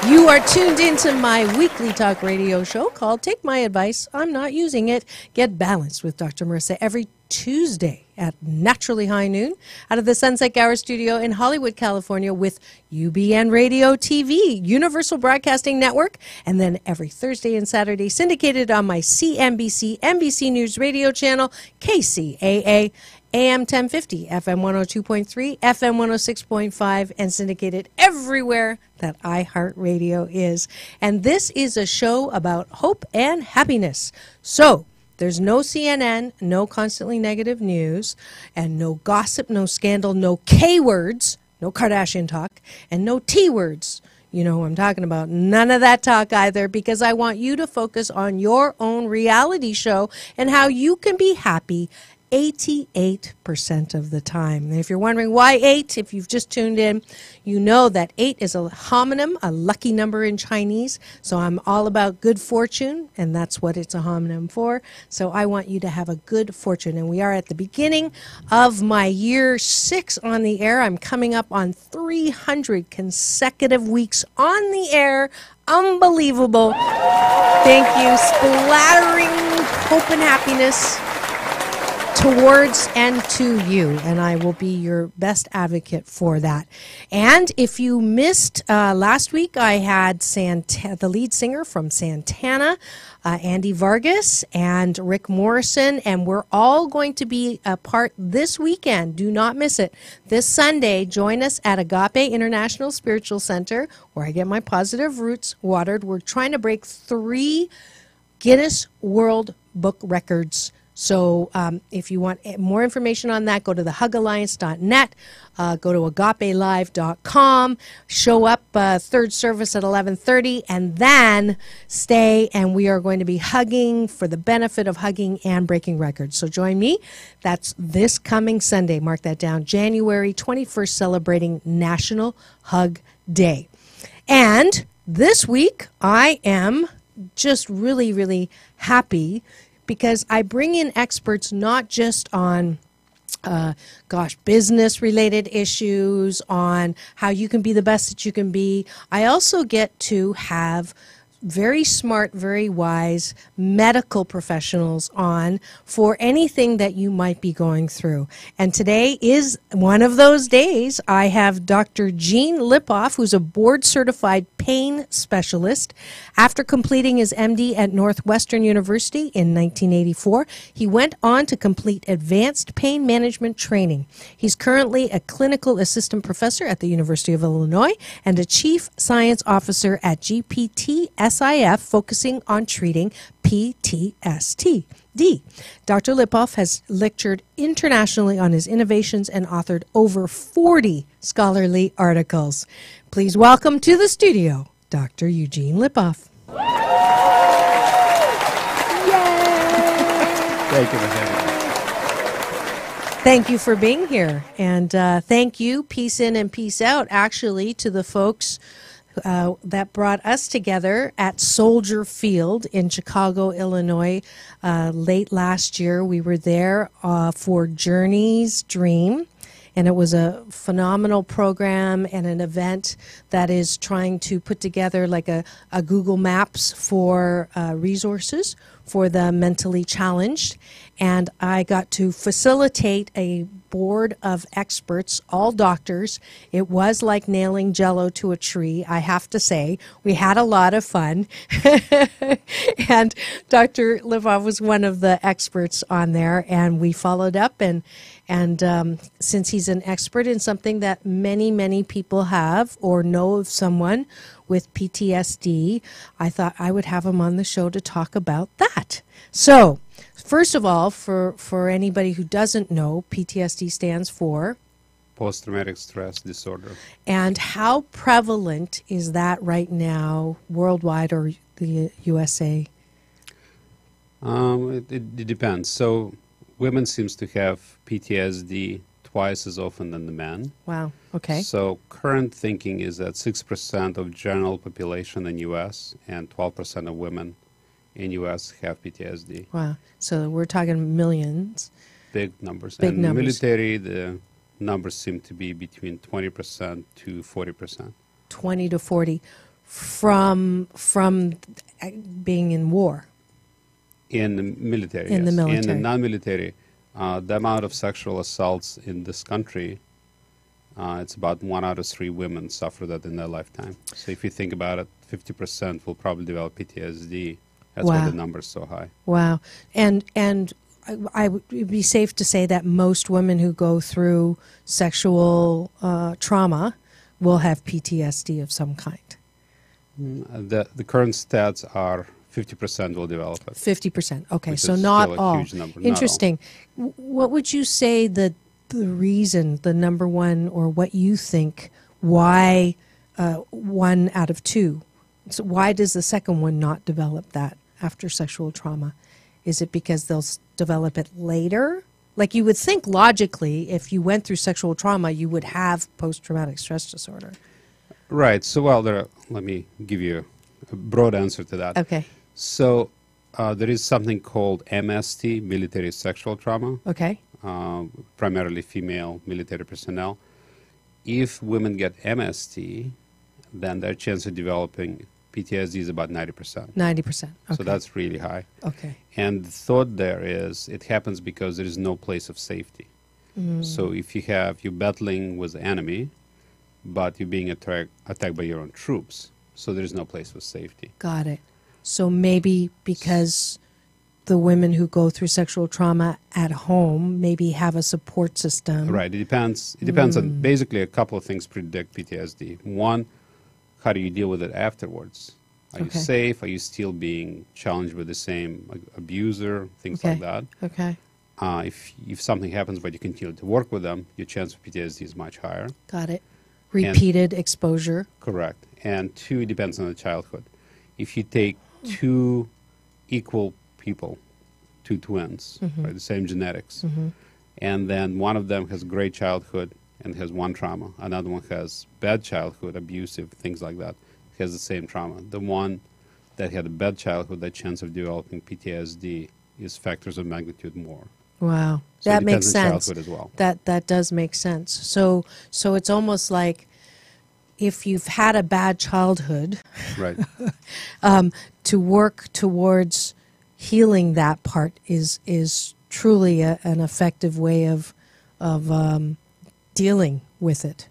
You are tuned into my weekly talk radio show called Take My Advice, I'm Not Using It. Get Balanced with Dr. Marissa every Tuesday at naturally high noon out of the Sunset Gower studio in Hollywood, California with UBN Radio TV, Universal Broadcasting Network, and then every Thursday and Saturday syndicated on my CNBC NBC News radio channel, KCAA, AM 1050, FM 102.3, FM 106.5, and syndicated everywhere that iHeartRadio is. And this is a show about hope and happiness. So, there's no CNN, no constantly negative news, and no gossip, no scandal, no K words, no Kardashian talk, and no T words. You know who I'm talking about. None of that talk either, because I want you to focus on your own reality show and how you can be happy 88% of the time. And if you're wondering why 8, if you've just tuned in, you know that 8 is a homonym, a lucky number in Chinese. So I'm all about good fortune, and that's what it's a homonym for. So I want you to have a good fortune. And we are at the beginning of my year 6 on the air. I'm coming up on 300 consecutive weeks on the air. Unbelievable. Thank you. Splattering hope and happiness towards and to you, and I will be your best advocate for that. And if you missed last week, I had the lead singer from Santana, Andy Vargas, and Rick Morrison, and we're all going to be a part this weekend. Do not miss it. This Sunday, join us at Agape International Spiritual Center, where I get my positive roots watered. We're trying to break 3 Guinness World Book records So if you want more information on that, go to thehugalliance.net, go to agapelive.com, show up third service at 11:30, and then stay, and we are going to be hugging for the benefit of hugging and breaking records. So join me. That's this coming Sunday. Mark that down. January 21st, celebrating National Hug Day. And this week, I am just really, really happy because I bring in experts not just on business-related issues, on how you can be the best that you can be. I also get to have very smart, very wise medical professionals on for anything that you might be going through. And today is one of those days. I have Dr. Gene Lipoff, who's a board-certified pain specialist. After completing his MD at Northwestern University in 1984, he went on to complete advanced pain management training. He's currently a clinical assistant professor at the University of Illinois and a chief science officer at GPT-SIF, focusing on treating PTSD. Dr. Lipoff has lectured internationally on his innovations and authored over 40 scholarly articles. Please welcome to the studio, Dr. Eugene Lipoff. Thank you for having me. Thank you for being here. And thank you, peace in and peace out, actually, to the folks that brought us together at Soldier Field in Chicago, Illinois, late last year. We were there for Journey's Dream, and it was a phenomenal program and an event that is trying to put together like a Google Maps for resources for the mentally challenged. And I got to facilitate a board of experts, all doctors. It was like nailing Jell-O to a tree, I have to say. We had a lot of fun. And Dr. Lipoff was one of the experts on there, and we followed up. And since he's an expert in something that many, many people have or know of someone with PTSD, I thought I would have him on the show to talk about that. So, first of all, for anybody who doesn't know, PTSD stands for? Post-traumatic stress disorder. And how prevalent is that right now worldwide or the USA? It depends. So women seems to have PTSD twice as often than the men. Wow, okay. So current thinking is that 6% of general population in U.S. and 12% of women in U.S. have PTSD. Wow. So we're talking millions. Big numbers. Big and numbers. Military, the numbers seem to be between 20% to 40%. 20 to 40 from being in war. In the military, In the yes. military. In the non-military, the amount of sexual assaults in this country, it's about 1 out of 3 women suffer that in their lifetime. So if you think about it, 50% will probably develop PTSD. That's why the number is so high. Wow. And I would be safe to say that most women who go through sexual trauma will have PTSD of some kind. The current stats are 50% will develop it. 50%. Okay, which so is not still a all. huge number. Interesting. What would you say the reason, the number one, or what you think, why 1 out of 2? So why does the second one not develop that after sexual trauma? Is it because they'll develop it later? Like you would think logically, if you went through sexual trauma, you would have post-traumatic stress disorder. Right. So, well, let me give you a broad answer to that. Okay. So, there is something called MST, military sexual trauma. Okay. Primarily female military personnel. If women get MST, then their chance of developing PTSD is about 90%. 90%. Okay. So that's really high. Okay. And the thought there is it happens because there is no place of safety. So if you're battling with the enemy, but you're being attacked by your own troops, so there is no place for safety. Got it. So maybe because the women who go through sexual trauma at home maybe have a support system. Right. It depends. It depends on basically a couple of things predict PTSD. One, how do you deal with it afterwards? Are you safe? Are you still being challenged with the same abuser? Things like that. Okay. If something happens but you continue to work with them, your chance of PTSD is much higher. Got it. Repeated exposure. Correct. And 2, it depends on the childhood. If you take 2 equal people, 2 twins, right, the same genetics, and then one of them has great childhood and has one trauma, another one has bad childhood, abusive, things like that, has the same trauma. The one that had a bad childhood, the chance of developing PTSD is factors of magnitude more. Wow, So that it makes depends on sense. childhood as well. That does make sense. So it's almost like if you've had a bad childhood, right, to work towards healing that part is truly an effective way of dealing with it.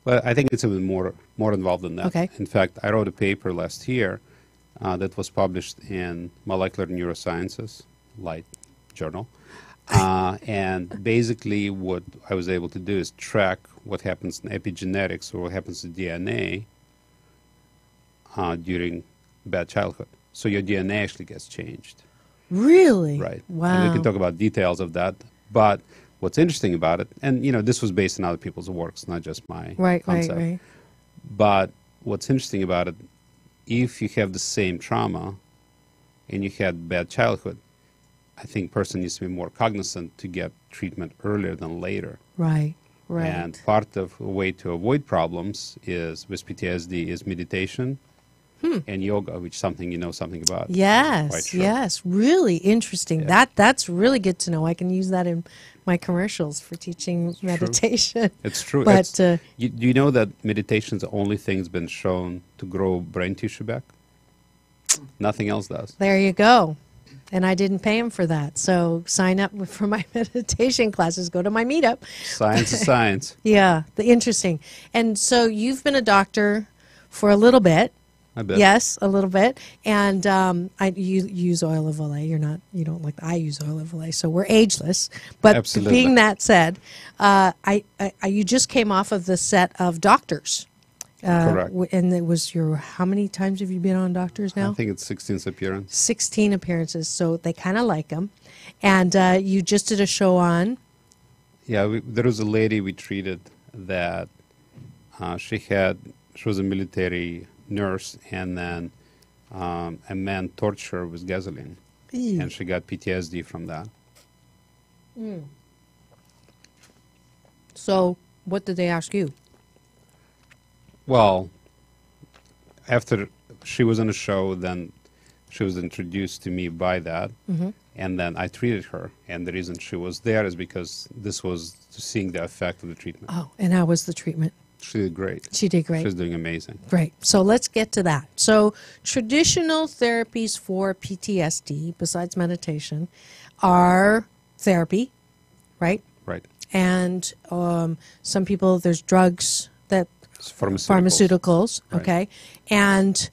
Well, I think it's even more involved than that. Okay. In fact, I wrote a paper last year that was published in Molecular Neurosciences, Light Journal. And basically what I was able to do is track what happens in epigenetics or what happens to DNA during bad childhood. So your DNA actually gets changed. Really? Right. Wow. And we can talk about details of that. But what's interesting about it, and this was based on other people's works, not just my concept. Right. But what's interesting about it, if you have the same trauma and you had bad childhood, I think person needs to be more cognizant to get treatment earlier than later. Right. And part of a way to avoid problems is with PTSD is meditation and yoga, which is something you know something about. Quite Yes, sure. yes, really interesting. Yeah. That's really good to know. I can use that in my commercials for teaching meditation. It's true. But Do you know that meditation is the only thing that's been shown to grow brain tissue back? Nothing else does. there you go. And I didn't pay him for that. So sign up for my meditation classes. Go to my meetup. Science is science. Yeah, interesting. And so you've been a doctor for a little bit. I bet. Yes, a little bit. And you use oil of Olay. You don't like I use oil of Olay. So we're ageless. But Absolutely. being that said, you just came off of the set of Doctors. Correct. And it was how many times have you been on Doctors now? I think it's 16th appearance. 16 appearances. So they kind of like them. And you just did a show on. Yeah, there was a lady we treated that she was a military nurse, and then a man tortured her with gasoline, and she got PTSD from that. So what did they ask you? Well, after she was on a show, then she was introduced to me by that, and then I treated her. And the reason she was there is because this was seeing the effect of the treatment. Oh, and how was the treatment? She did great. She did great. She's doing amazing. Great. So let's get to that. So traditional therapies for PTSD, besides meditation, are therapy, right? Right. And some people, there's drugs that pharmaceuticals. Right. Okay. And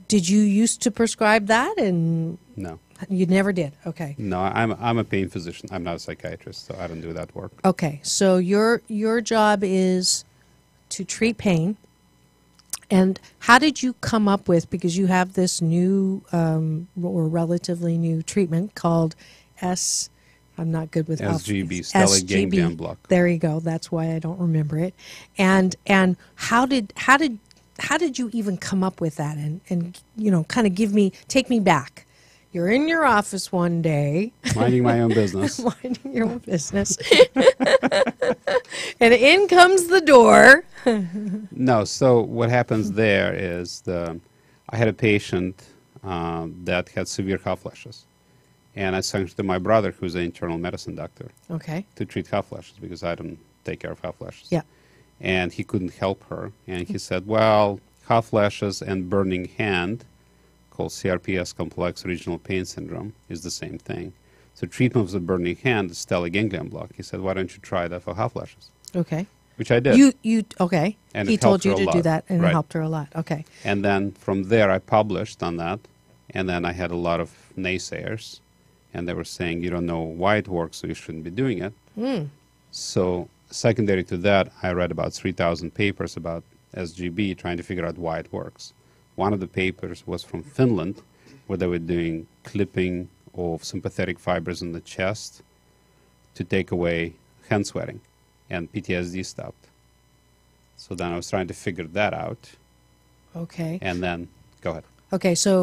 did you used to prescribe that? And No. You never did. Okay. No, I'm a pain physician. I'm not a psychiatrist, so I don't do that work. Okay. So your job is to treat pain. And how did you come up with, because you have this new or relatively new treatment called I'm not good with SGB, stellate ganglion block. There you go. That's why I don't remember it. And how did you even come up with that? And kind of take me back. You're in your office one day. Minding my own business. Minding your own business. And in comes the door. No, so what happens there is I had a patient that had severe hot flashes. And I sent to my brother, who's an internal medicine doctor, Okay. to treat hot flashes because I don't take care of hot flashes. Yeah. And he couldn't help her. And he said, well, hot flashes and burning hand, called CRPS, complex regional pain syndrome, is the same thing. So treatment of the burning hand is stellate ganglion block. He said, why don't you try that for hot flashes? Okay. Which I did. You okay. And he it told helped you her a to do lot. that, and Right. it helped her a lot. Okay. And then from there, I published on that. And then I had a lot of naysayers. And they were saying, you don't know why it works, so you shouldn't be doing it. So secondary to that, I read about 3,000 papers about SGB trying to figure out why it works. One of the papers was from Finland, where they were doing clipping of sympathetic fibers in the chest to take away hand sweating, and PTSD stopped. So then I was trying to figure that out. Okay. And then, go ahead. Okay, so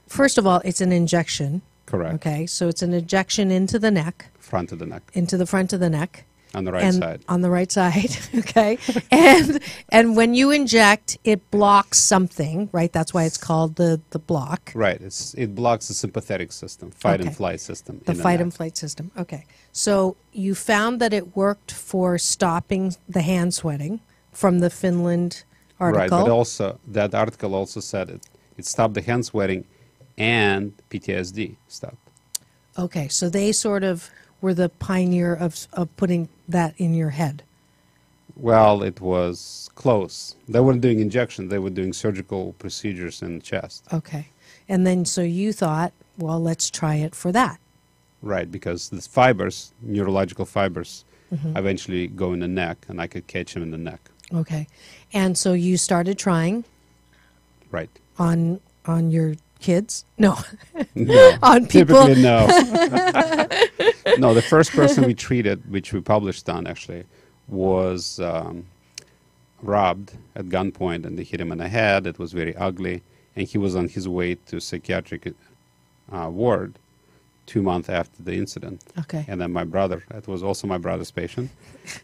first of all, it's an injection. Correct. Okay, so it's an injection into the neck. Front of the neck. Into the front of the neck. On the right side. On the right side, okay. and when you inject, it blocks something, right? That's why it's called the block. Right. It blocks the sympathetic system, fight and flight system. The fight and flight system. Okay. So you found that it worked for stopping the hand sweating from the Finland article. Right, but also that article also said it stopped the hand sweating and PTSD stopped. Okay, so they sort of were the pioneer of putting that in your head. Well, it was close. They weren't doing injections. They were doing surgical procedures in the chest. Okay. And then so you thought, well, let's try it for that. Right, because the fibers, neurological fibers, Mhm. eventually go in the neck, and I could catch them in the neck. Okay. And so you started trying Right. on your kids? No. No. On people? Typically, no. No, the first person we treated, which we published on actually, was robbed at gunpoint, and they hit him in the head. It was very ugly, and he was on his way to psychiatric ward 2 months after the incident. Okay. And then my brother, that was also my brother's patient.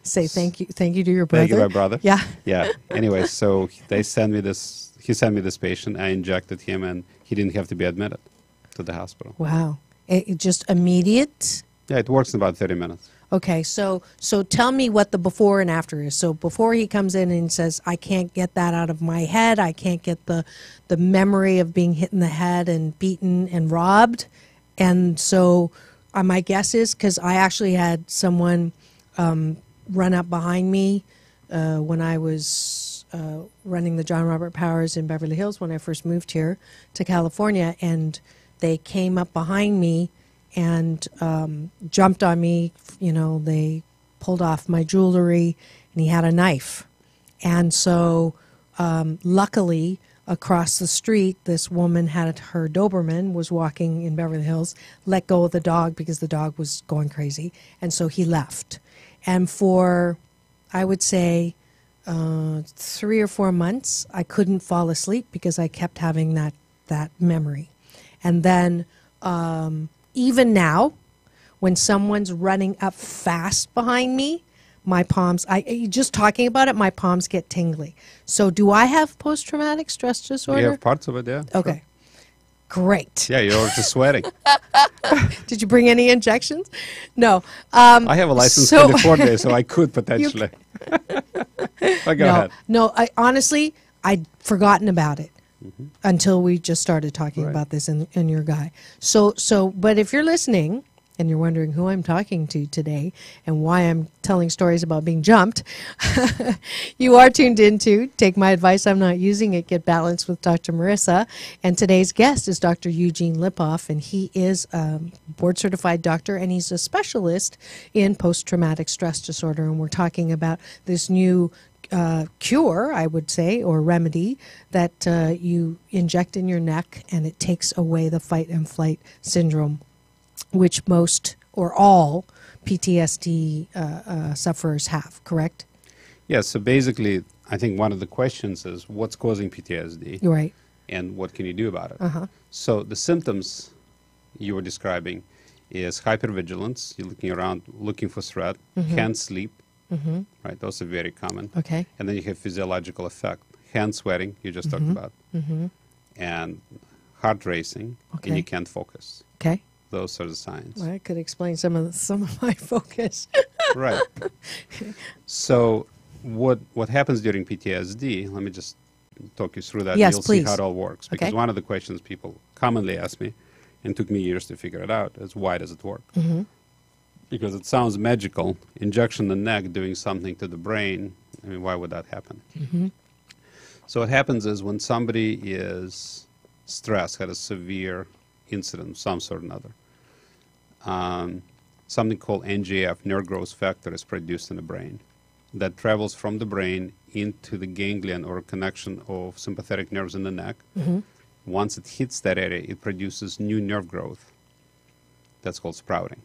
Say thank you to your brother. Thank you, my brother. Yeah. Yeah. Anyway, so they sent me this. He sent me this patient. I injected him, and he didn't have to be admitted to the hospital. Wow. It just immediate? Yeah, it works in about 30 minutes. Okay, so tell me what the before and after is. So before he comes in and says, I can't get that out of my head, I can't get the memory of being hit in the head and beaten and robbed. And so my guess is, because I actually had someone run up behind me when I was running the John Robert Powers in Beverly Hills when I first moved here to California, and they came up behind me and jumped on me. You know, they pulled off my jewelry, and he had a knife. And so luckily, across the street, this woman had her Doberman, was walking in Beverly Hills, let go of the dog because the dog was going crazy. And so he left. And for, I would say, 3 or 4 months, I couldn't fall asleep because I kept having that memory. And then even now, when someone's running up fast behind me, my palms, just talking about it, my palms get tingly. So do I have post-traumatic stress disorder? You have parts of it, yeah. Okay. Great. Yeah, you're just sweating. Did you bring any injections? No. I have a license for California, so I could potentially. But go ahead. No, honestly, I'd forgotten about it until we just started talking about this in your guy. So, but if you're listening and you're wondering who I'm talking to today and why I'm telling stories about being jumped, you are tuned into Take My Advice, I'm Not Using It, Get Balanced with Dr. Marissa. And today's guest is Dr. Eugene Lipoff, and he is a board-certified doctor, and he's a specialist in post-traumatic stress disorder. And we're talking about this new cure, I would say, or remedy that you inject in your neck, and it takes away the fight and flight syndrome, which most or all PTSD sufferers have, correct? Yeah, so basically, I think one of the questions is what's causing PTSD? Right. And what can you do about it? Uh-huh. So the symptoms you were describing is hypervigilance. You're looking around, looking for threat, can't sleep, right? Those are very common. Okay. And then you have physiological effect, hand sweating, you just talked about, and heart racing, and you can't focus. Okay. Those are the signs. Well, I could explain some of my focus. Right. So what happens during PTSD, let me just talk you through that. Yes, You'll please. see how it all works. Because Okay. one of the questions people commonly ask me, and took me years to figure it out, is why does it work? Because it sounds magical. Injection in the neck doing something to the brain. I mean, why would that happen? So what happens is when somebody is stressed, had a severe incident of some sort or another, something called NGF, nerve growth factor, is produced in the brain. that travels from the brain into the ganglion or connection of sympathetic nerves in the neck. Mhm. Once it hits that area, it produces new nerve growth. That's called sprouting.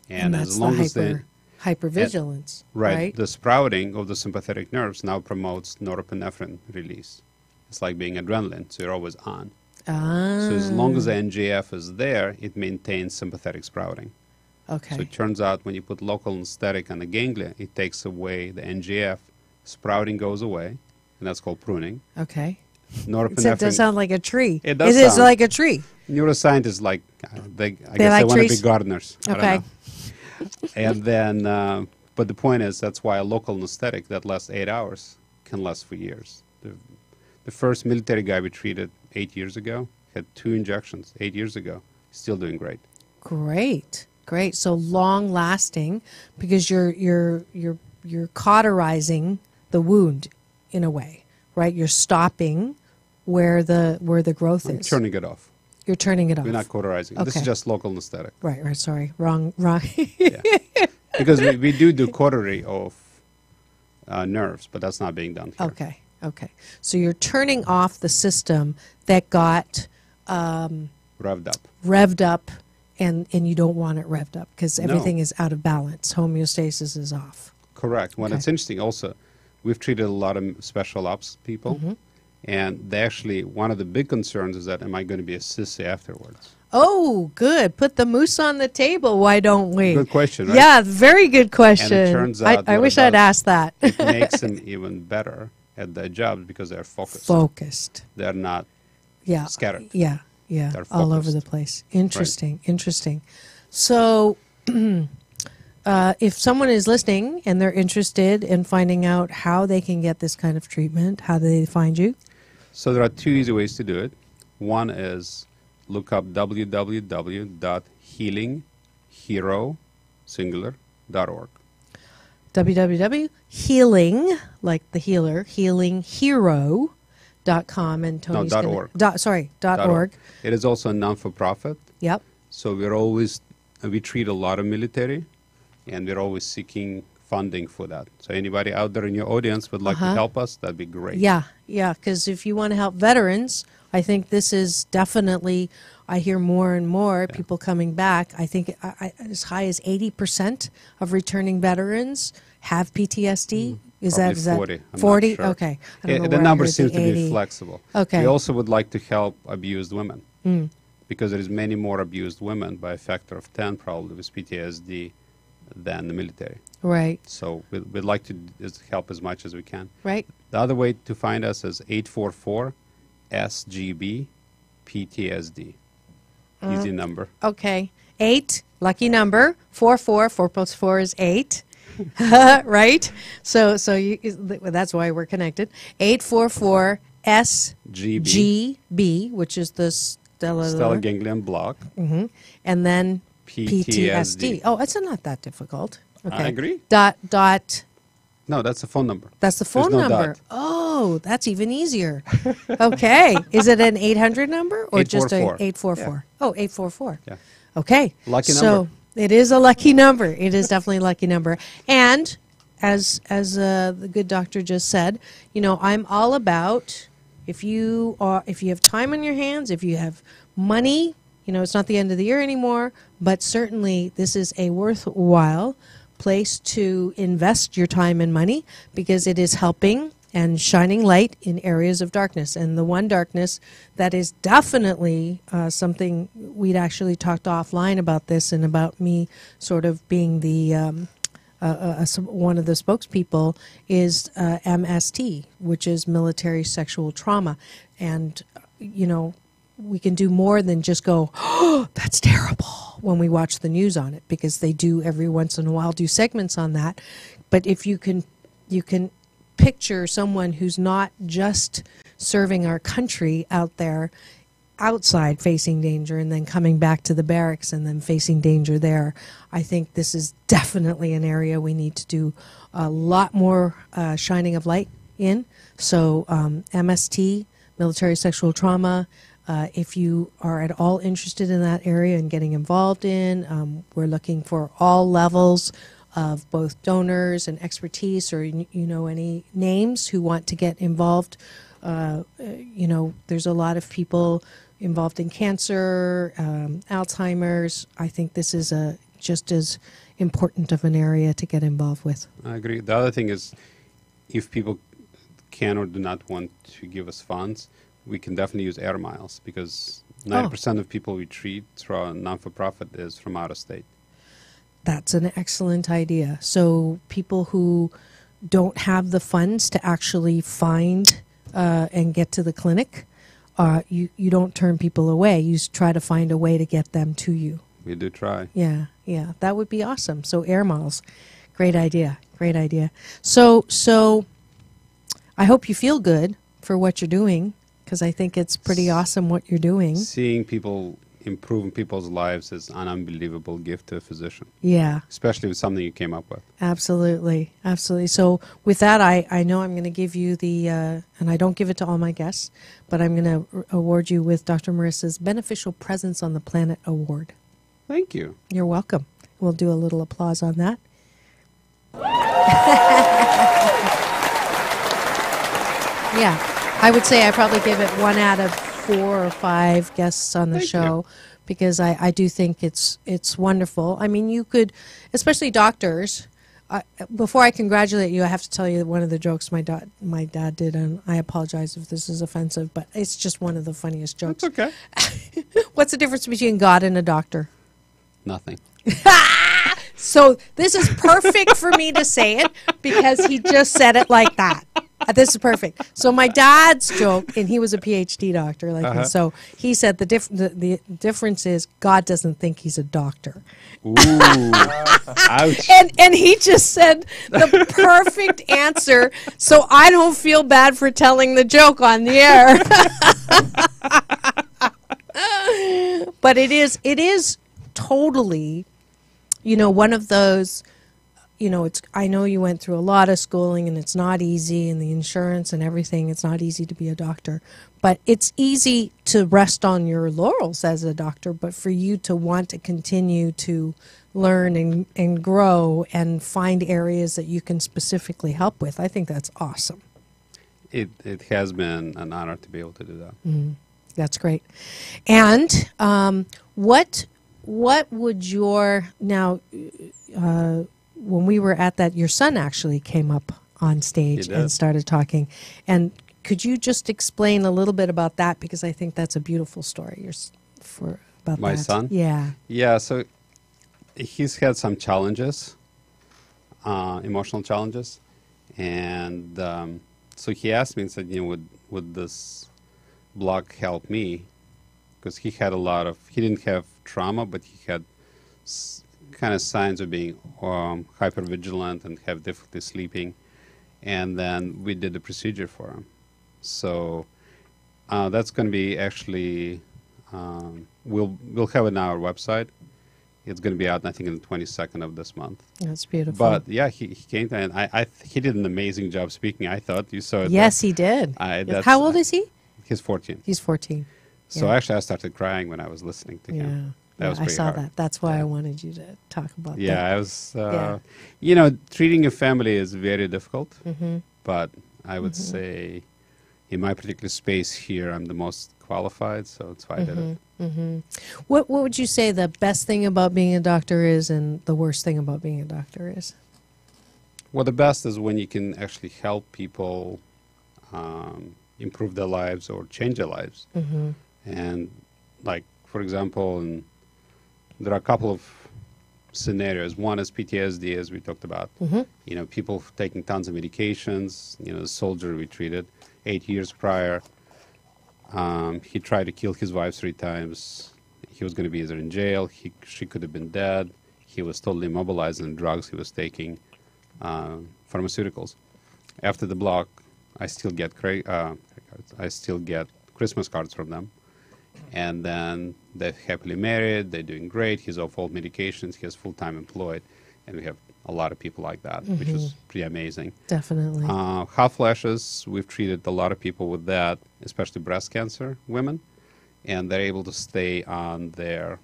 And that's as long the as they hypervigilance, right, right? the sprouting of the sympathetic nerves now promotes norepinephrine release. It's like being adrenaline, so you're always on. Ah. So as long as the NGF is there, it maintains sympathetic sprouting. Okay. So it turns out when you put local anesthetic on the ganglia, it takes away the NGF, sprouting goes away, and that's called pruning. Okay. Norepinephrine. It does sound like a tree. It does. It is like a tree. Neuroscientists like I guess like they want to be trees? gardeners. I Okay. don't know. And then, but the point is, that's why a local anesthetic that lasts 8 hours can last for years. The first military guy we treated 8 years ago had 2 injections 8 years ago. Still doing great. Great. Great. So long lasting because you're cauterizing the wound in a way, right? You're stopping where the growth I'm is. turning it off. You're turning it off. We're not cauterizing. This is Okay. just local anesthetic. Right. Sorry. Wrong. Because we do cautery of nerves, but that's not being done here. Okay. So you're turning off the system that got Revved up. and you don't want it revved up because No. everything is out of balance. Homeostasis is off. Correct. Well, Okay. it's interesting also, we've treated a lot of special ops people, Mhm. and they actually, one of the big concerns is that, am I going to be a sissy afterwards? Oh, good. Put the moose on the table. Why don't we? Good question, right? Yeah, very good question. And it turns out I what wish it I'd does, asked that. It makes them even better at their jobs because they're focused. Focused. They're not Yeah. scattered. Yeah. They're All over the focused. place. Interesting. So, if someone is listening and they're interested in finding out how they can get this kind of treatment, how do they find you? So there are 2 easy ways to do it. One is look up www.healinghero.org. www.healing, like the healer, healinghero.com and Tony's No, gonna- .org. .org. It is also a non-for-profit. Yep. So we treat a lot of military, and we're always seeking funding for that. So anybody out there in your audience would like to Uh-huh. help us, that'd be great. Yeah, because if you want to help veterans, I think this is definitely, I hear more and more people coming back. I think as high as 80% of returning veterans have PTSD. Is Probably that 40? I'm not 40? sure. Okay. I don't know The where I number heard seems the to 80. be flexible. Okay. We also would like to help abused women Mm. because there is many more abused women by a factor of 10 probably with PTSD than the military. Right. So we'd like to help as much as we can. Right. The other way to find us is 844-SGB-PTSD. Easy number. Okay. 8, lucky number. 44, 4 plus 4 is 8. Right? So that's why we're connected. 844-SGB, which is the Stellar ganglion block. Hmm. And then PTSD. PTSD. Oh, it's not that difficult. Okay. I agree. Dot. No, that's the phone number. That's the phone There's no number. dot. Oh, that's even easier. Okay. Is it an 800 number or just a 844? 844? Oh, 844. Yeah. Okay. Lucky so number. it is a lucky number. It is definitely a lucky number. And as the good doctor just said, I'm all about if you have time on your hands, if you have money, it's not the end of the year anymore, but certainly this is a worthwhile place to invest your time and money because it is helping and shining light in areas of darkness. And the one darkness that is definitely something we'd actually talked offline about this and about me sort of being the one of the spokespeople is MST, which is military sexual trauma. And, we can do more than just go, oh, that's terrible when we watch the news on it, because they do every once in a while do segments on that. But if you can picture someone who's not just serving our country out there outside facing danger and then coming back to the barracks and then facing danger there, I think this is definitely an area we need to do a lot more shining of light in. So MST, military sexual trauma, if you are at all interested in that area and getting involved in, we're looking for all levels of both donors and expertise, or any names who want to get involved. There's a lot of people involved in cancer, Alzheimer's. I think this is just as important of an area to get involved with. I agree. The other thing is, if people can or do not want to give us funds, we can definitely use air miles, because 90% of people we treat through a non-for-profit is from out of state. That's an excellent idea. So people who don't have the funds to actually find and get to the clinic, you don't turn people away. You try to find a way to get them to you. We do try. Yeah, that would be awesome. So air miles, great idea. So I hope you feel good for what you're doing, because I think it's pretty awesome what you're doing. Seeing people improve in people's lives is an unbelievable gift to a physician. Yeah. Especially with something you came up with. Absolutely. So with that, I know I'm going to give you the, and I don't give it to all my guests, but I'm going to award you with Dr. Marissa's Beneficial Presence on the Planet Award. Thank you. You're welcome. We'll do a little applause on that. Yeah, I would say I probably give it 1 out of 4 or 5 guests on the show, because I do think it's wonderful. I mean, you could, especially doctors. Before I congratulate you, I have to tell you one of the jokes my dad did, and I apologize if this is offensive, but it's just one of the funniest jokes. That's okay. What's the difference between God and a doctor? Nothing. So this is perfect for me to say it, because he just said it like that. This is perfect. So my dad's joke, and he was a PhD doctor, like me, so he said the difference is God doesn't think he's a doctor. Ooh, ouch. And he just said the perfect answer, so I don't feel bad for telling the joke on the air. But it is totally, one of those. I know you went through a lot of schooling, and it's not easy, and the insurance and everything, it's not easy to be a doctor. But it's easy to rest on your laurels as a doctor, but for you to want to continue to learn and grow and find areas that you can specifically help with, I think that's awesome. It has been an honor to be able to do that. That's great. And what would your, now, when we were at that, your son actually came up on stage and started talking. And could you just explain a little bit about that? Because I think that's a beautiful story about my that. son? Yeah. Yeah, so he's had some challenges, emotional challenges. And so he asked me and said, would this blog help me? Because he had he didn't have trauma, but he had kind of signs of being hypervigilant and have difficulty sleeping. And then we did the procedure for him. So that's going to be actually, we'll have it on our website. It's going to be out, I think, on the 22nd of this month. That's beautiful. But yeah, he came and he did an amazing job speaking. I thought you saw it. Yes, he did. How old is he? He's 14. He's 14. So actually, I started crying when I was listening to him. That was I saw hard. that. That's why I wanted you to talk about that. Yeah, I was. Treating a family is very difficult. But I would say, in my particular space here, I'm the most qualified. So that's why I did it. What would you say the best thing about being a doctor is, and the worst thing about being a doctor is? Well, the best is when you can actually help people improve their lives or change their lives. And like, for example, there are a couple of scenarios. One is PTSD, as we talked about. People taking tons of medications. The soldier we treated 8 years prior, he tried to kill his wife 3 times. He was going to be either in jail. She could have been dead. He was totally immobilized on drugs he was taking, pharmaceuticals. After the block, I still get Christmas cards from them. And then they're happily married, they're doing great, he's off all medications, he's full-time employed, and we have a lot of people like that, which is pretty amazing. Definitely. Hot flashes, we've treated a lot of people with that, especially breast cancer women, and they're able to stay on their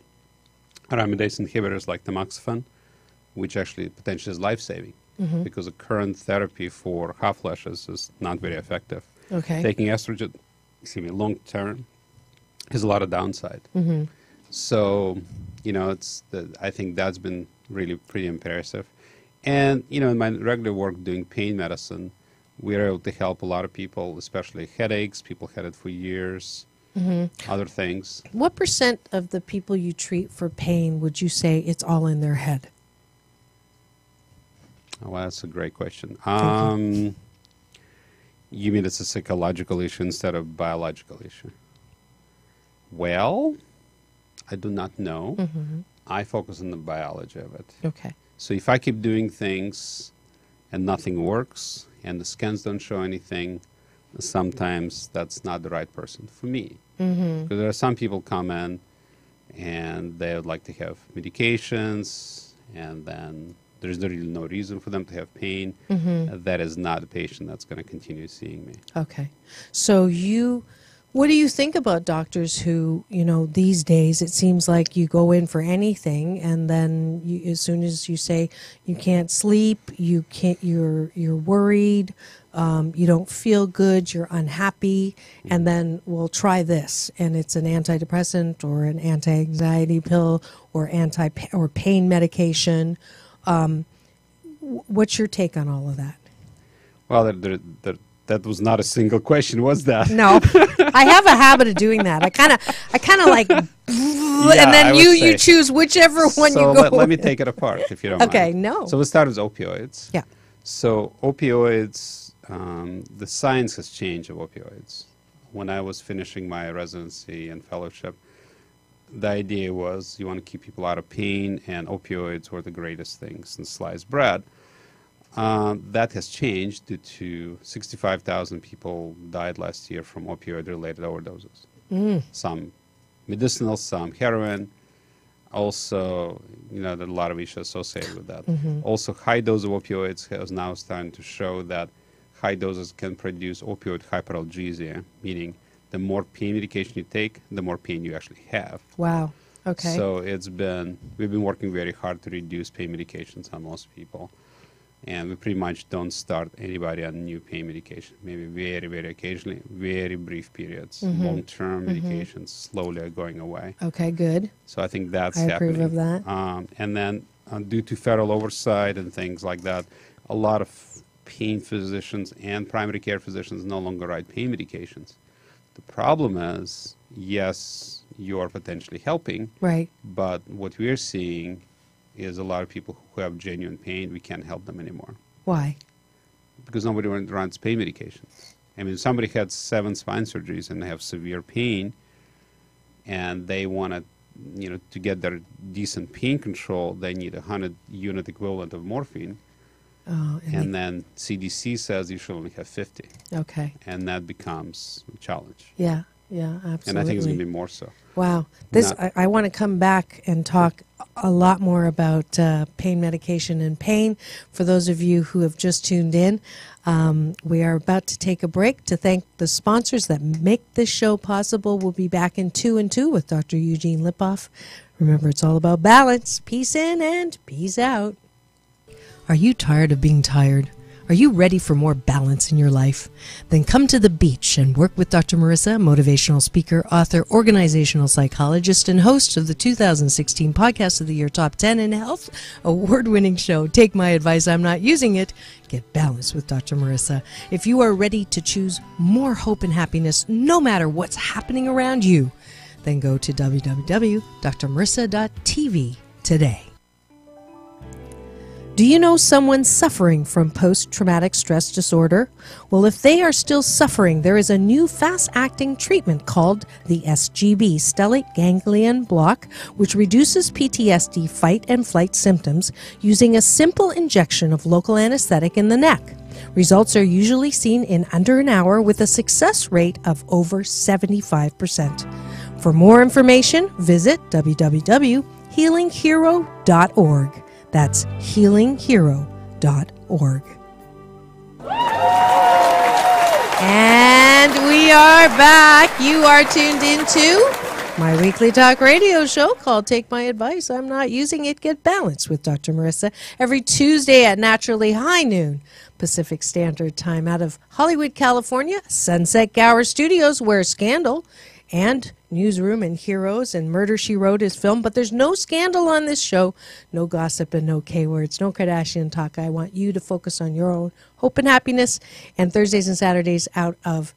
aromatase inhibitors like tamoxifen which actually potentially is life-saving Mhm. because the current therapy for hot flashes is not very effective. Okay. Taking estrogen, long term, has a lot of downside. Mhm. So, I think that's been really pretty impressive. And, in my regular work doing pain medicine, we're able to help a lot of people, especially headaches. People had it for years, other things. What % of the people you treat for pain would you say it's all in their head? Oh, well, that's a great question. You mean it's a psychological issue instead of biological issue? Well, I do not know. Mhm. I focus on the biology of it. Okay. So if I keep doing things and nothing works and the scans don't show anything, sometimes that's not the right person for me. Mhm. Because there are some people come in and they would like to have medications, and then there's really no reason for them to have pain. Mhm. That is not a patient that's going to continue seeing me. Okay. So what do you think about doctors who, these days it seems like you go in for anything, and then as soon as you say you can't sleep, you're worried, you don't feel good, you're unhappy, and then we'll try this, and it's an antidepressant or an anti-anxiety pill or or pain medication. What's your take on all of that? Well, that was not a single question, was that? No, I have a habit of doing that. I kind of like, and then you choose whichever one you go. Let me take it apart, if you don't mind. Okay, no. So we start with opioids. Yeah. So opioids, the science has changed of opioids. When I was finishing my residency and fellowship, the idea was you want to keep people out of pain, and opioids were the greatest thing since sliced bread. That has changed due to 65,000 people died last year from opioid-related overdoses. Some medicinal, some heroin. Also, there are a lot of issues associated with that. Also, high dose of opioids has now starting to show that high doses can produce opioid hyperalgesia, meaning the more pain medication you take, the more pain you actually have. Wow. Okay. So we've been working very hard to reduce pain medications on most people. And we pretty much don't start anybody on new pain medication. Maybe very, very occasionally, very brief periods. Long-term medications slowly are going away. Okay, good. So I think that's I happening. approve of that. And then due to federal oversight and things like that, a lot of pain physicians and primary care physicians no longer write pain medications. The problem is, yes, you are potentially helping. Right. But what we're seeing is a lot of people who have genuine pain, we can't help them anymore. Why? Because nobody runs pain medications. I mean, somebody had 7 spine surgeries and they have severe pain, and they want to get their decent pain control, they need a 100-unit equivalent of morphine. Oh, and then CDC says you should only have 50. Okay. And that becomes a challenge. Yeah, absolutely. And I think it's going to be more so. Wow. I want to come back and talk a lot more about pain medication and pain. For those of you who have just tuned in, we are about to take a break to thank the sponsors that make this show possible. We'll be back in 2 and 2 with Dr. Eugene Lipoff. Remember, it's all about balance. Peace in and peace out. Are you tired of being tired? Are you ready for more balance in your life? Then come to the beach and work with Dr. Marissa, motivational speaker, author, organizational psychologist, and host of the 2016 Podcast of the Year Top 10 in Health award-winning show, Take My Advice, I'm Not Using It. Get balanced with Dr. Marissa. If you are ready to choose more hope and happiness no matter what's happening around you, then go to www.drmarissa.tv today. Do you know someone suffering from post-traumatic stress disorder? Well, if they are still suffering, there is a new fast-acting treatment called the SGB, stellate ganglion block, which reduces PTSD fight and flight symptoms using a simple injection of local anesthetic in the neck. Results are usually seen in under an hour with a success rate of over 75%. For more information, visit www.healinghero.org. That's healinghero.org. And we are back. You are tuned into My weekly talk radio show called Take My Advice. I'm not using it. Get balanced with Dr. Marissa every Tuesday at naturally high noon Pacific Standard Time out of Hollywood, California, Sunset Gower Studios, where Scandal and Newsroom and Heroes and Murder, She Wrote is filmed. But there's no scandal on this show, no gossip and no K-words, no Kardashian talk. I want you to focus on your own hope and happiness. And Thursdays and Saturdays out of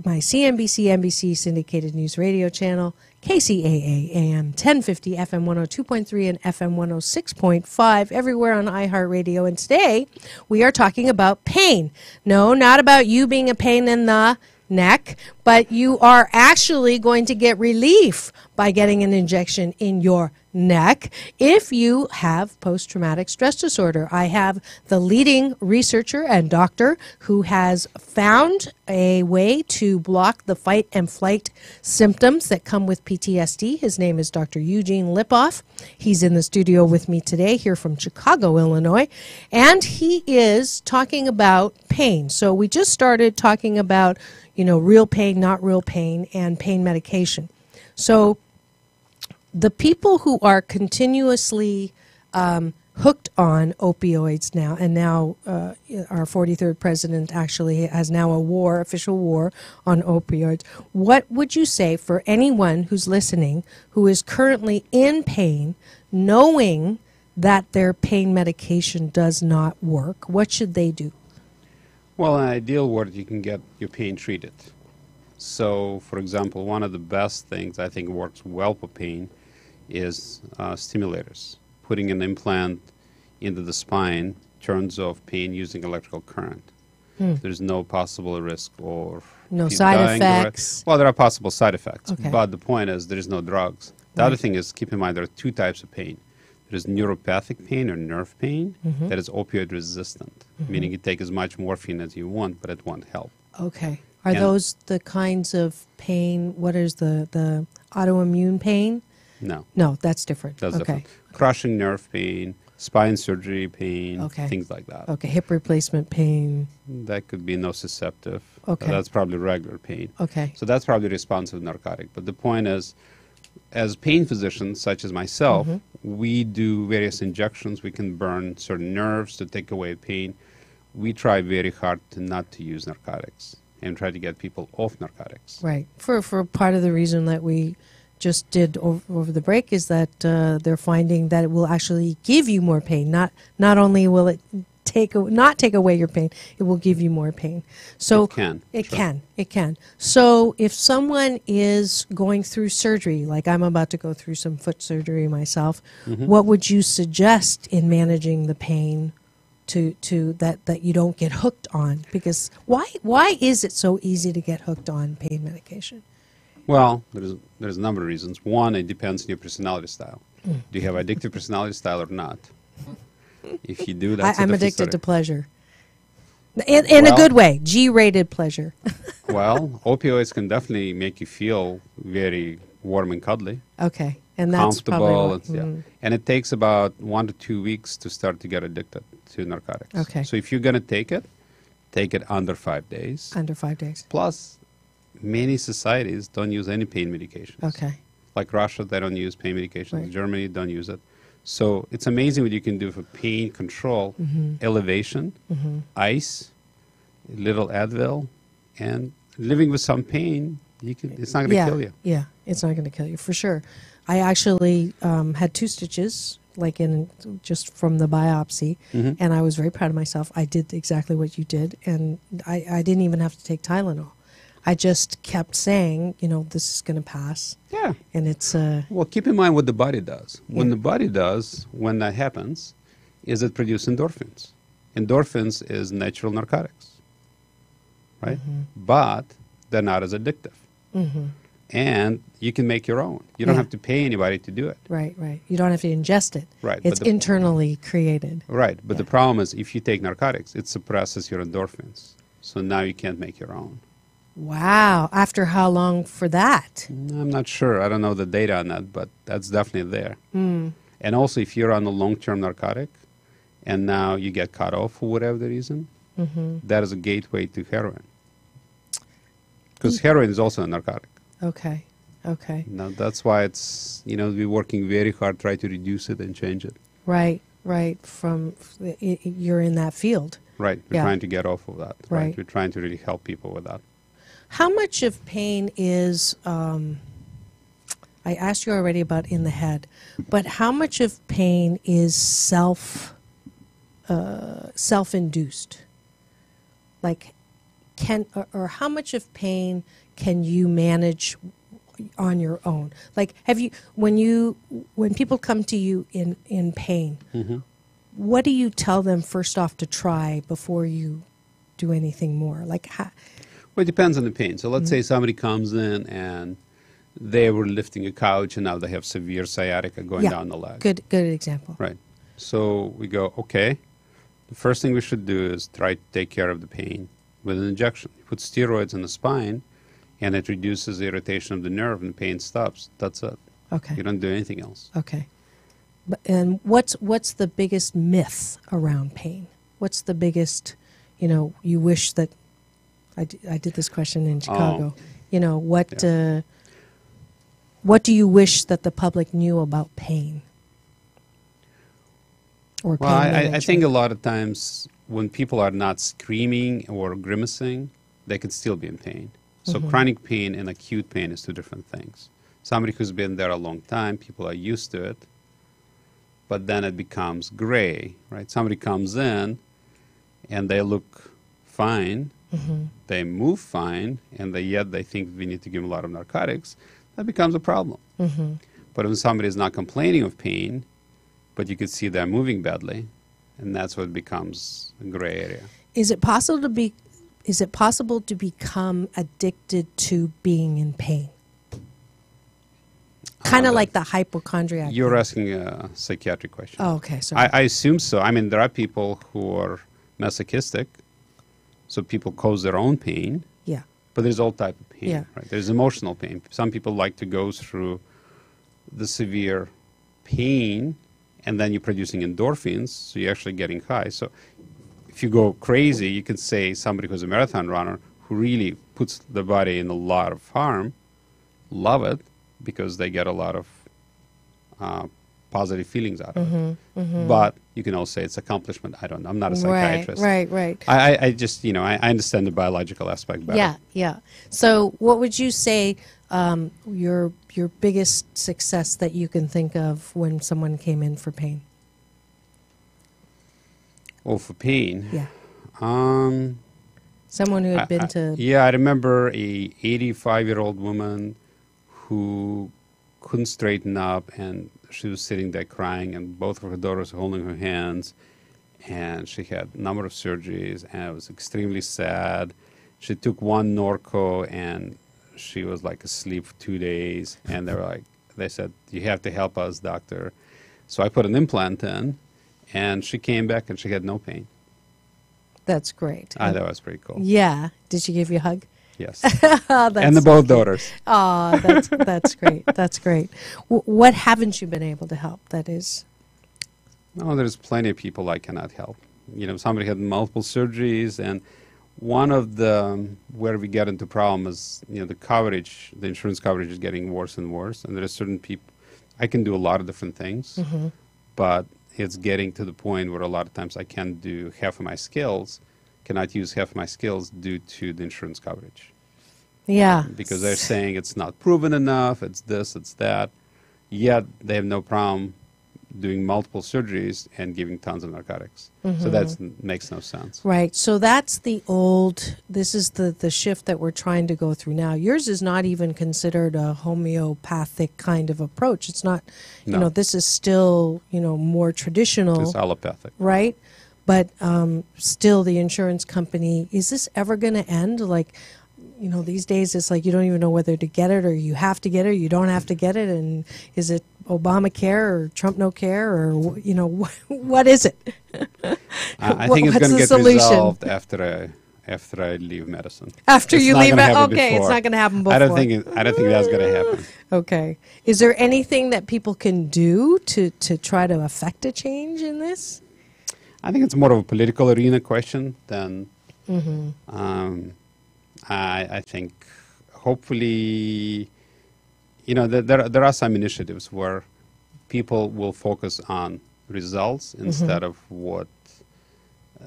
my CNBC, NBC syndicated news radio channel, KCAA AM 1050, FM 102.3, and FM 106.5, everywhere on iHeartRadio. And today we are talking about pain. No, not about you being a pain in the neck, but you are actually going to get relief by getting an injection in your neck if you have post-traumatic stress disorder. I have the leading researcher and doctor who has found a way to block the fight and flight symptoms that come with PTSD. His name is Dr. Eugene Lipoff. He's in the studio with me today here from Chicago, Illinois, and he is talking about pain. So we just started talking about, real pain, not real pain, and pain medication. So the people who are continuously hooked on opioids now, and now our 43rd president actually has now a official war on opioids. What would you say for anyone who's listening who is currently in pain, knowing that their pain medication does not work? What should they do? Well, in an ideal world, you can get your pain treated. So, for example, one of the best things I think works well for pain is stimulators. Putting an implant into the spine turns off pain using electrical current. There's no possible risk or no side effects. Well, there are possible side effects, Okay. but the point is there is no drugs. The Right. other thing is, keep in mind, there are two types of pain. There is neuropathic pain or nerve pain that is opioid resistant, meaning you take as much morphine as you want, but it won't help. Okay. Are And- those the kinds of pain? What is the autoimmune pain? No. No, that's different. That's okay. different. Crushing nerve pain, spine surgery pain, Okay. things like that. Okay. Hip replacement pain. That could be nociceptive. Okay. That's probably regular pain. Okay. So that's probably responsive narcotic. But the point is, as pain physicians, such as myself, we do various injections. We can burn certain nerves to take away pain. We try very hard not to use narcotics and try to get people off narcotics. Right. For part of the reason that we just did over the break is that they're finding that it will actually give you more pain. Not only will it not take away your pain, it will give you more pain. So It can. It can. So if someone is going through surgery, like I'm about to go through some foot surgery myself, what would you suggest in managing the pain to that you don't get hooked on? Because why is it so easy to get hooked on pain medication? Well, there's a number of reasons. One, it depends on your personality style. Do you have addictive personality style or not? If you do, that's I'm a different addicted to story. pleasure. In a good way, G-rated pleasure. Well, opioids can definitely make you feel very warm and cuddly. Okay, and that's comfortable. probably what, And it takes about 1 to 2 weeks to start to get addicted to narcotics. Okay. So if you're going to take it under 5 days. under 5 days. Plus, many societies don't use any pain medications. Okay. Like Russia, they don't use pain medications. Right. Germany, don't use it. So it's amazing what you can do for pain control, elevation, ice, little Advil, and living with some pain. It's not going to kill you. Yeah, it's not going to kill you for sure. I actually had 2 stitches, like just from the biopsy, and I was very proud of myself. I did exactly what you did, and I didn't even have to take Tylenol. I just kept saying, this is going to pass. Yeah. And it's... Well, keep in mind what the body does. When the body does, when that happens, is it produces endorphins. Endorphins is natural narcotics, right? But they're not as addictive. And you can make your own. You don't have to pay anybody to do it. Right. You don't have to ingest it. Right. It's internally created. Right. But the problem is if you take narcotics, it suppresses your endorphins. So now you can't make your own. Wow. After how long for that? I'm not sure. I don't know the data on that, but that's definitely there. And also, if you're on a long-term narcotic and now you get cut off for whatever the reason, that is a gateway to heroin. Because heroin is also a narcotic. Okay. Okay. Now, that's why it's, we're working very hard, try to reduce it and change it. Right. You're in that field. Right. We're trying to get off of that. Right. We're trying to really help people with that. How much of pain is, I asked you already about in the head, but how much of pain is self-induced? Like, or how much of pain can you manage on your own? Like, when people come to you in pain, what do you tell them first off to try before you do anything more? Like, well, it depends on the pain. So let's say somebody comes in and they were lifting a couch and now they have severe sciatica going down the leg. Good example. Right. So we go, okay, the first thing we should do is try to take care of the pain with an injection. You put steroids in the spine and it reduces the irritation of the nerve and the pain stops. That's it. Okay. You don't do anything else. Okay. And what's the biggest myth around pain? What's the biggest, you wish that, I did this question in Chicago. What do you wish that the public knew about pain? Or well, I think a lot of times when people are not screaming or grimacing, they can still be in pain. So chronic pain and acute pain is two different things. Somebody who's been there a long time, people are used to it, but then it becomes gray, right? Somebody comes in and they look fine, they move fine, and yet they think we need to give them a lot of narcotics. That becomes a problem. But when somebody is not complaining of pain, but you could see they're moving badly, and that's what becomes a gray area. Is it possible to become addicted to being in pain? Kind of like the hypochondriac. You're asking a psychiatric question. Oh, okay. Sorry. I assume so. I mean, there are people who are masochistic, so people cause their own pain. Yeah. But there's all type of pain. Yeah. Right? There's emotional pain. Some people like to go through the severe pain, and then you're producing endorphins, so you're actually getting high. So if you go crazy, you can say somebody who's a marathon runner who really puts the body in a lot of harm, love it, because they get a lot of positive feelings out of it. But you can also say it's accomplishment. I don't know. I'm not a psychiatrist. Right. I just, I understand the biological aspect better. Yeah. So what would you say your biggest success that you can think of when someone came in for pain? Oh, for pain? Yeah. Someone who had been to... Yeah, I remember a 85-year-old woman who couldn't straighten up, and she was sitting there crying, and both of her daughters were holding her hands, and she had a number of surgeries, and it was extremely sad. She took one Norco, and she was like asleep for 2 days, and they said, you have to help us, doctor. So I put an implant in, and she came back, and she had no pain. That's great. That was pretty cool. Yeah. Did she give you a hug? Yes. And both daughters. Oh, that's great. That's great. What haven't you been able to help? That is. No, there's plenty of people I cannot help. Somebody had multiple surgeries, and one of the where we get into problem is the coverage, the insurance coverage is getting worse and worse, and there are certain people. I can do a lot of different things, but it's getting to the point where a lot of times I can't do half of my skills. Cannot use half my skills due to the insurance coverage. Yeah. Because they're saying it's not proven enough, it's this, it's that. Yet they have no problem doing multiple surgeries and giving tons of narcotics. So that makes no sense. Right. So that's this is the shift that we're trying to go through now. Yours is not even considered a homeopathic kind of approach. It's not, this is still, more traditional. It's allopathic. Right. But still, the insurance company, is this ever going to end? Like, these days it's like you don't even know whether to get it, or you have to get it, or you don't have to get it. And is it Obamacare or Trump no care, or, what is it? I think it's going to get resolved after I leave medicine. After you leave it? Okay, it's not going to happen before. I don't think that's going to happen. Okay. Is there anything that people can do to try to affect a change in this? I think it's more of a political arena question than. I think hopefully, there are some initiatives where people will focus on results instead of what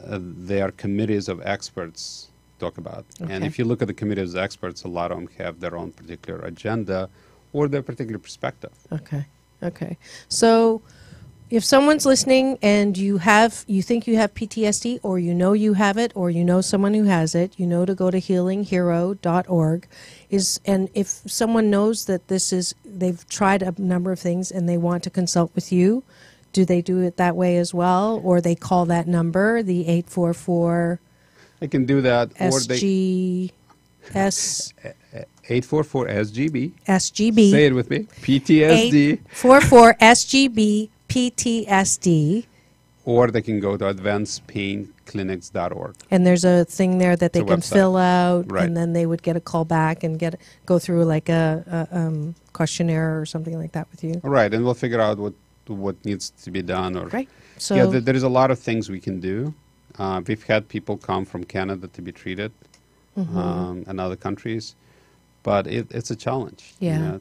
their committees of experts talk about. And Okay. if you look at the committees of experts, a lot of them have their own particular agenda or their particular perspective. Okay. Okay. So if someone's listening and you think you have PTSD, or you know you have it, or you know someone who has it, you know to go to healinghero.org. And if someone knows that they've tried a number of things and they want to consult with you, do they do it that way as well? Or they call that number, the 844 They can do that. SGS 844 SGB. SGB. Say it with me. PTSD. 844 SGB PTSD. Or they can go to advancedpainclinics.org. And there's a thing there that they It's a can website. fill out, Right. and then they would get a call back and go through like a questionnaire or something like that with you. Right, and we'll figure out what needs to be done. Or Great. yeah, So there is a lot of things we can do. We've had people come from Canada to be treated, and other countries, but it's a challenge. Yeah.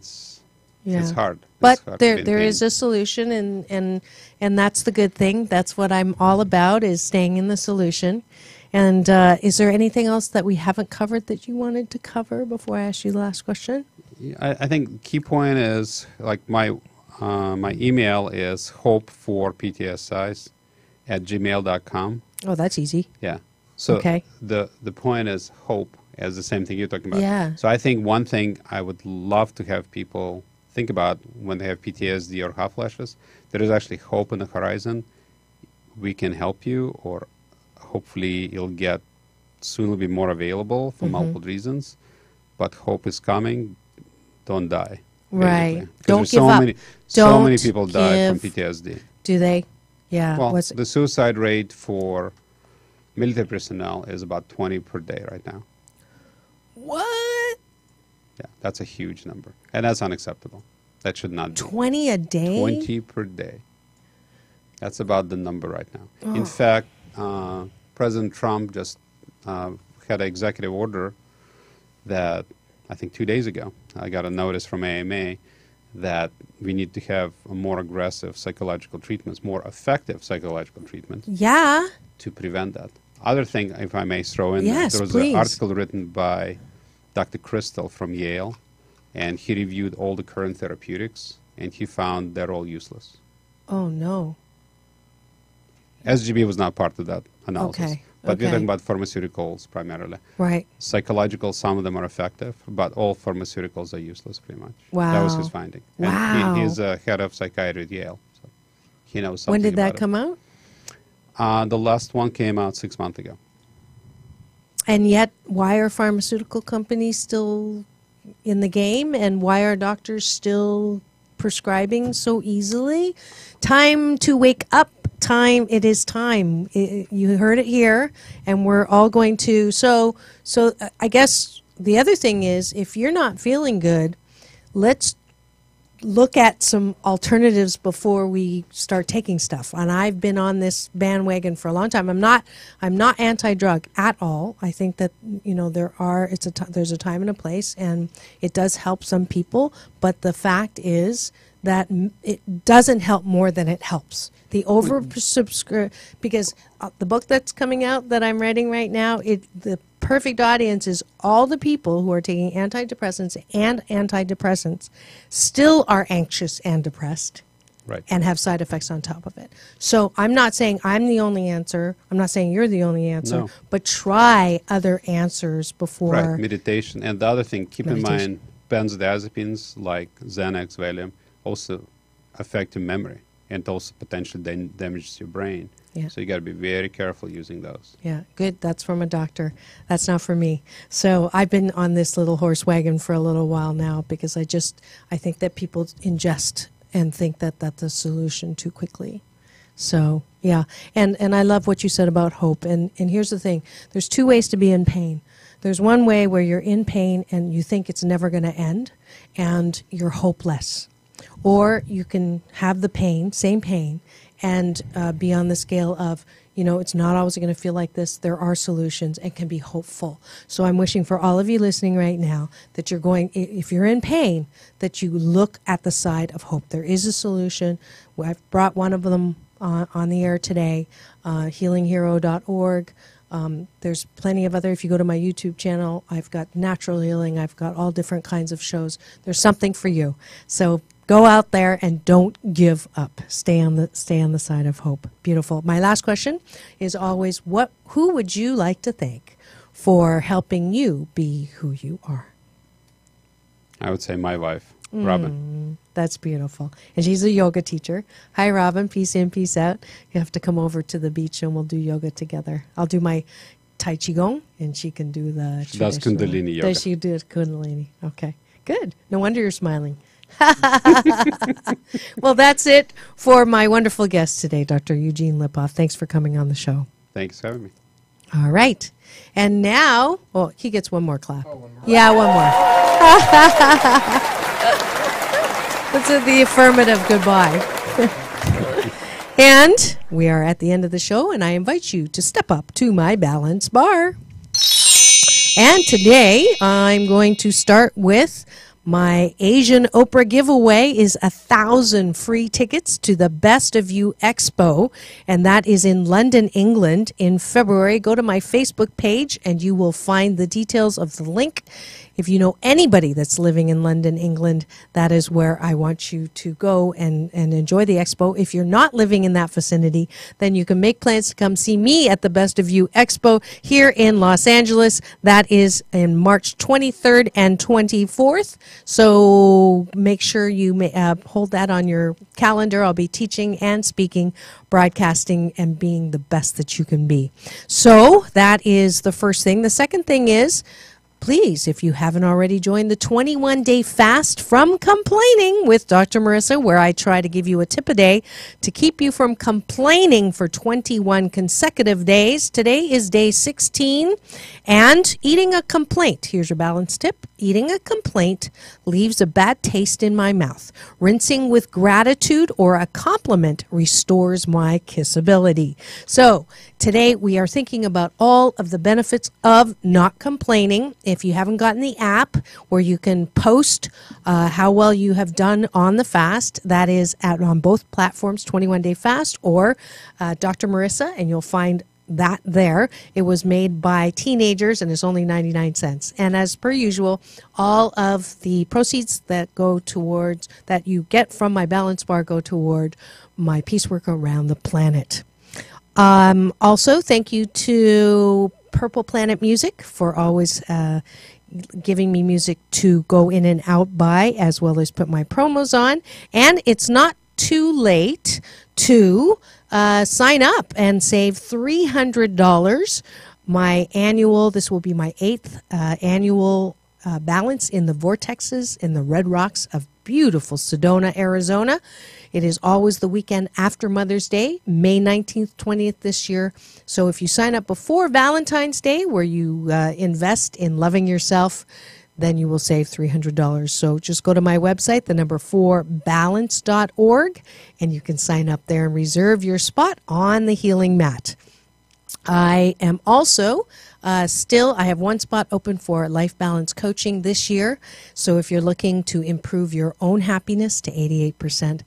It's hard. But It's hard to be in there pain. is a solution, and that's the good thing. That's what I'm all about, is staying in the solution. And is there anything else that we haven't covered that you wanted to cover before I ask you the last question? I think key point is, like, my email is hopeforptsis@gmail.com. Oh, that's easy. Yeah. So Okay. the point is hope, as the same thing you're talking about. Yeah. So I think one thing I would love to have people think about when they have PTSD or hot flashes, there is actually hope in the horizon. We can help you, or hopefully soon will be more available for multiple reasons. But hope is coming. Don't die. Right. basically. 'Cause Don't there's give so up. many, so many Don't people die from give- PTSD. Do they? Yeah. Well, the suicide rate for military personnel is about 20 per day right now. What? Yeah, that's a huge number. And that's unacceptable. That should not be. 20 a day? 20 per day. That's about the number right now. In Oh. fact, President Trump just had an executive order that, I think 2 days ago, I got a notice from AMA that we need to have a more aggressive psychological treatments, more effective psychological treatments Yeah. to prevent that. Other thing, if I may throw in, Yes, there was please. an article written by Dr. Crystal from Yale, and he reviewed all the current therapeutics, and he found they're all useless. Oh, no. SGB was not part of that analysis. Okay, But we're okay. talking about pharmaceuticals primarily. Right. Psychological, some of them are effective, but all pharmaceuticals are useless pretty much. That was his Wow. finding. Wow. And he's head of psychiatry at Yale, so he knows something When did that about it. come out? The last one came out 6 months ago. And yet, why are pharmaceutical companies still in the game, and why are doctors still prescribing so easily? Time to wake up. Time. It is time. You heard it here, and we're all going to. So I guess the other thing is, if you're not feeling good, let's look at some alternatives before we start taking stuff. And I've been on this bandwagon for a long time. I'm not anti-drug at all. I think that there's a time and a place, and it does help some people. But the fact is that it doesn't help more than it helps. The oversubscribe, because the book that's coming out that I'm writing right now, the perfect audience is all the people who are taking antidepressants still are anxious and depressed, right, and have side effects on top of it. So I'm not saying I'm the only answer. I'm not saying you're the only answer. No. But try other answers before. Right, meditation. And the other thing, keep in Meditation. mind, benzodiazepines like Xanax, Valium, also affect your memory and also potentially damages your brain. Yeah. So you got to be very careful using those. Yeah, good. That's from a doctor. That's not for me. So I've been on this little horse wagon for a little while now, because I think that people ingest and think that that's a solution too quickly. So, yeah. And I love what you said about hope. And here's the thing. There's two ways to be in pain. There's one way where you're in pain and you think it's never going to end and you're hopeless. Or you can have the pain, same pain, and be on the scale of You know, it's not always going to feel like this. There are solutions and can be hopeful. So I'm wishing for all of you listening right now that you're going, if you're in pain, that you look at the side of hope. There is a solution. I've brought one of them on the air today, healinghero.org. There's plenty of other, if you go to my YouTube channel, I've got natural healing. I've got all different kinds of shows. There's something for you. So go out there and don't give up. Stay on the side of hope. Beautiful. My last question is always, who would you like to thank for helping you be who you are? I would say my wife, Robin. That's beautiful. And she's a yoga teacher. Hi, Robin. Peace in, peace out. You have to come over to the beach and we'll do yoga together. I'll do my Tai Chi Gong and she can do the... She does Kundalini yoga. Does she do Kundalini? Okay. Good. No wonder you're smiling. Well, that's it for my wonderful guest today, Dr. Eugene Lipoff. Thanks for coming on the show. Thanks for having me. All right. And now, well, he gets one more clap. One more. Yeah, one more. That's the affirmative goodbye. And we are at the end of the show, and I invite you to step up to my balance bar. And today, I'm going to start with my Asian Oprah giveaway is 1,000 free tickets to the Best of You Expo, and that is in London, England in February. Go to my Facebook page and you will find the details of the link. If you know anybody that's living in London, England, that is where I want you to go and enjoy the expo. If you're not living in that vicinity, then you can make plans to come see me at the Best of You Expo here in Los Angeles. That is in March 23rd and 24th. So make sure you hold that on your calendar. I'll be teaching and speaking, broadcasting, and being the best that you can be. So that is the first thing. The second thing is, please, if you haven't already joined the 21-day fast from complaining with Dr. Marissa, where I try to give you a tip a day to keep you from complaining for 21 consecutive days. Today is day 16, and eating a complaint. Here's your balance tip. Eating a complaint leaves a bad taste in my mouth. Rinsing with gratitude or a compliment restores my kissability. So today we are thinking about all of the benefits of not complaining. If you haven't gotten the app where you can post how well you have done on the fast, that is on both platforms, 21 Day Fast or Dr. Marissa, and you'll find that there. It was made by teenagers and it's only 99 cents. And as per usual, all of the proceeds that go towards, that you get from my balance bar, go toward my peace work around the planet. Also, thank you to Purple Planet Music for always giving me music to go in and out by, as well as put my promos on. And it's not too late to sign up and save $300. My annual, this will be my 8th annual balance in the vortexes in the Red Rocks of beautiful Sedona, Arizona. It is always the weekend after Mother's Day, May 19th, 20th this year. So if you sign up before Valentine's Day, where you invest in loving yourself, then you will save $300. So just go to my website, the number 4balance.org, and you can sign up there and reserve your spot on the healing mat. I am also I have one spot open for life balance coaching this year. So if you're looking to improve your own happiness to 88%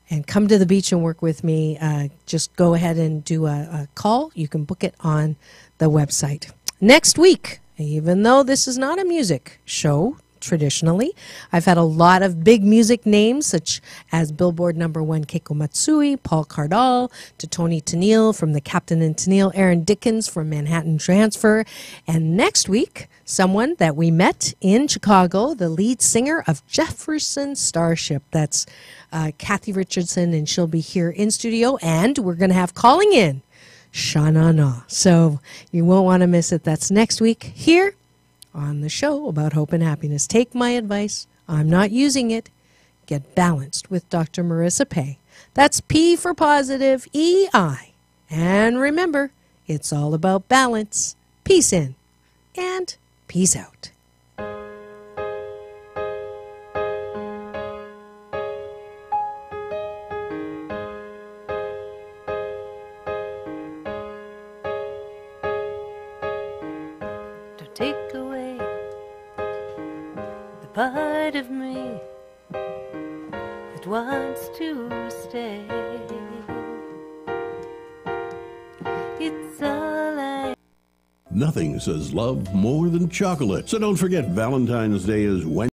and come to the beach and work with me, just go ahead and do a call. You can book it on the website. Next week, even though this is not a music show, traditionally, I've had a lot of big music names such as Billboard #1 Keiko Matsui, Paul Cardall, to Tony Tennille from the Captain and Tennille, Aaron Dickens from Manhattan Transfer, and next week, someone that we met in Chicago, the lead singer of Jefferson Starship. That's Kathy Richardson, and she'll be here in studio, and we're going to have calling in Shana Na. So you won't want to miss it. That's next week here on the show about hope and happiness. Take my advice. I'm not using it. Get balanced with Dr. Marissa Pay. That's P for positive, EI. And remember, it's all about balance. Peace in and peace out. take away the part of me that wants to stay. It's all I. Nothing says love more than chocolate. So don't forget Valentine's Day is Wednesday.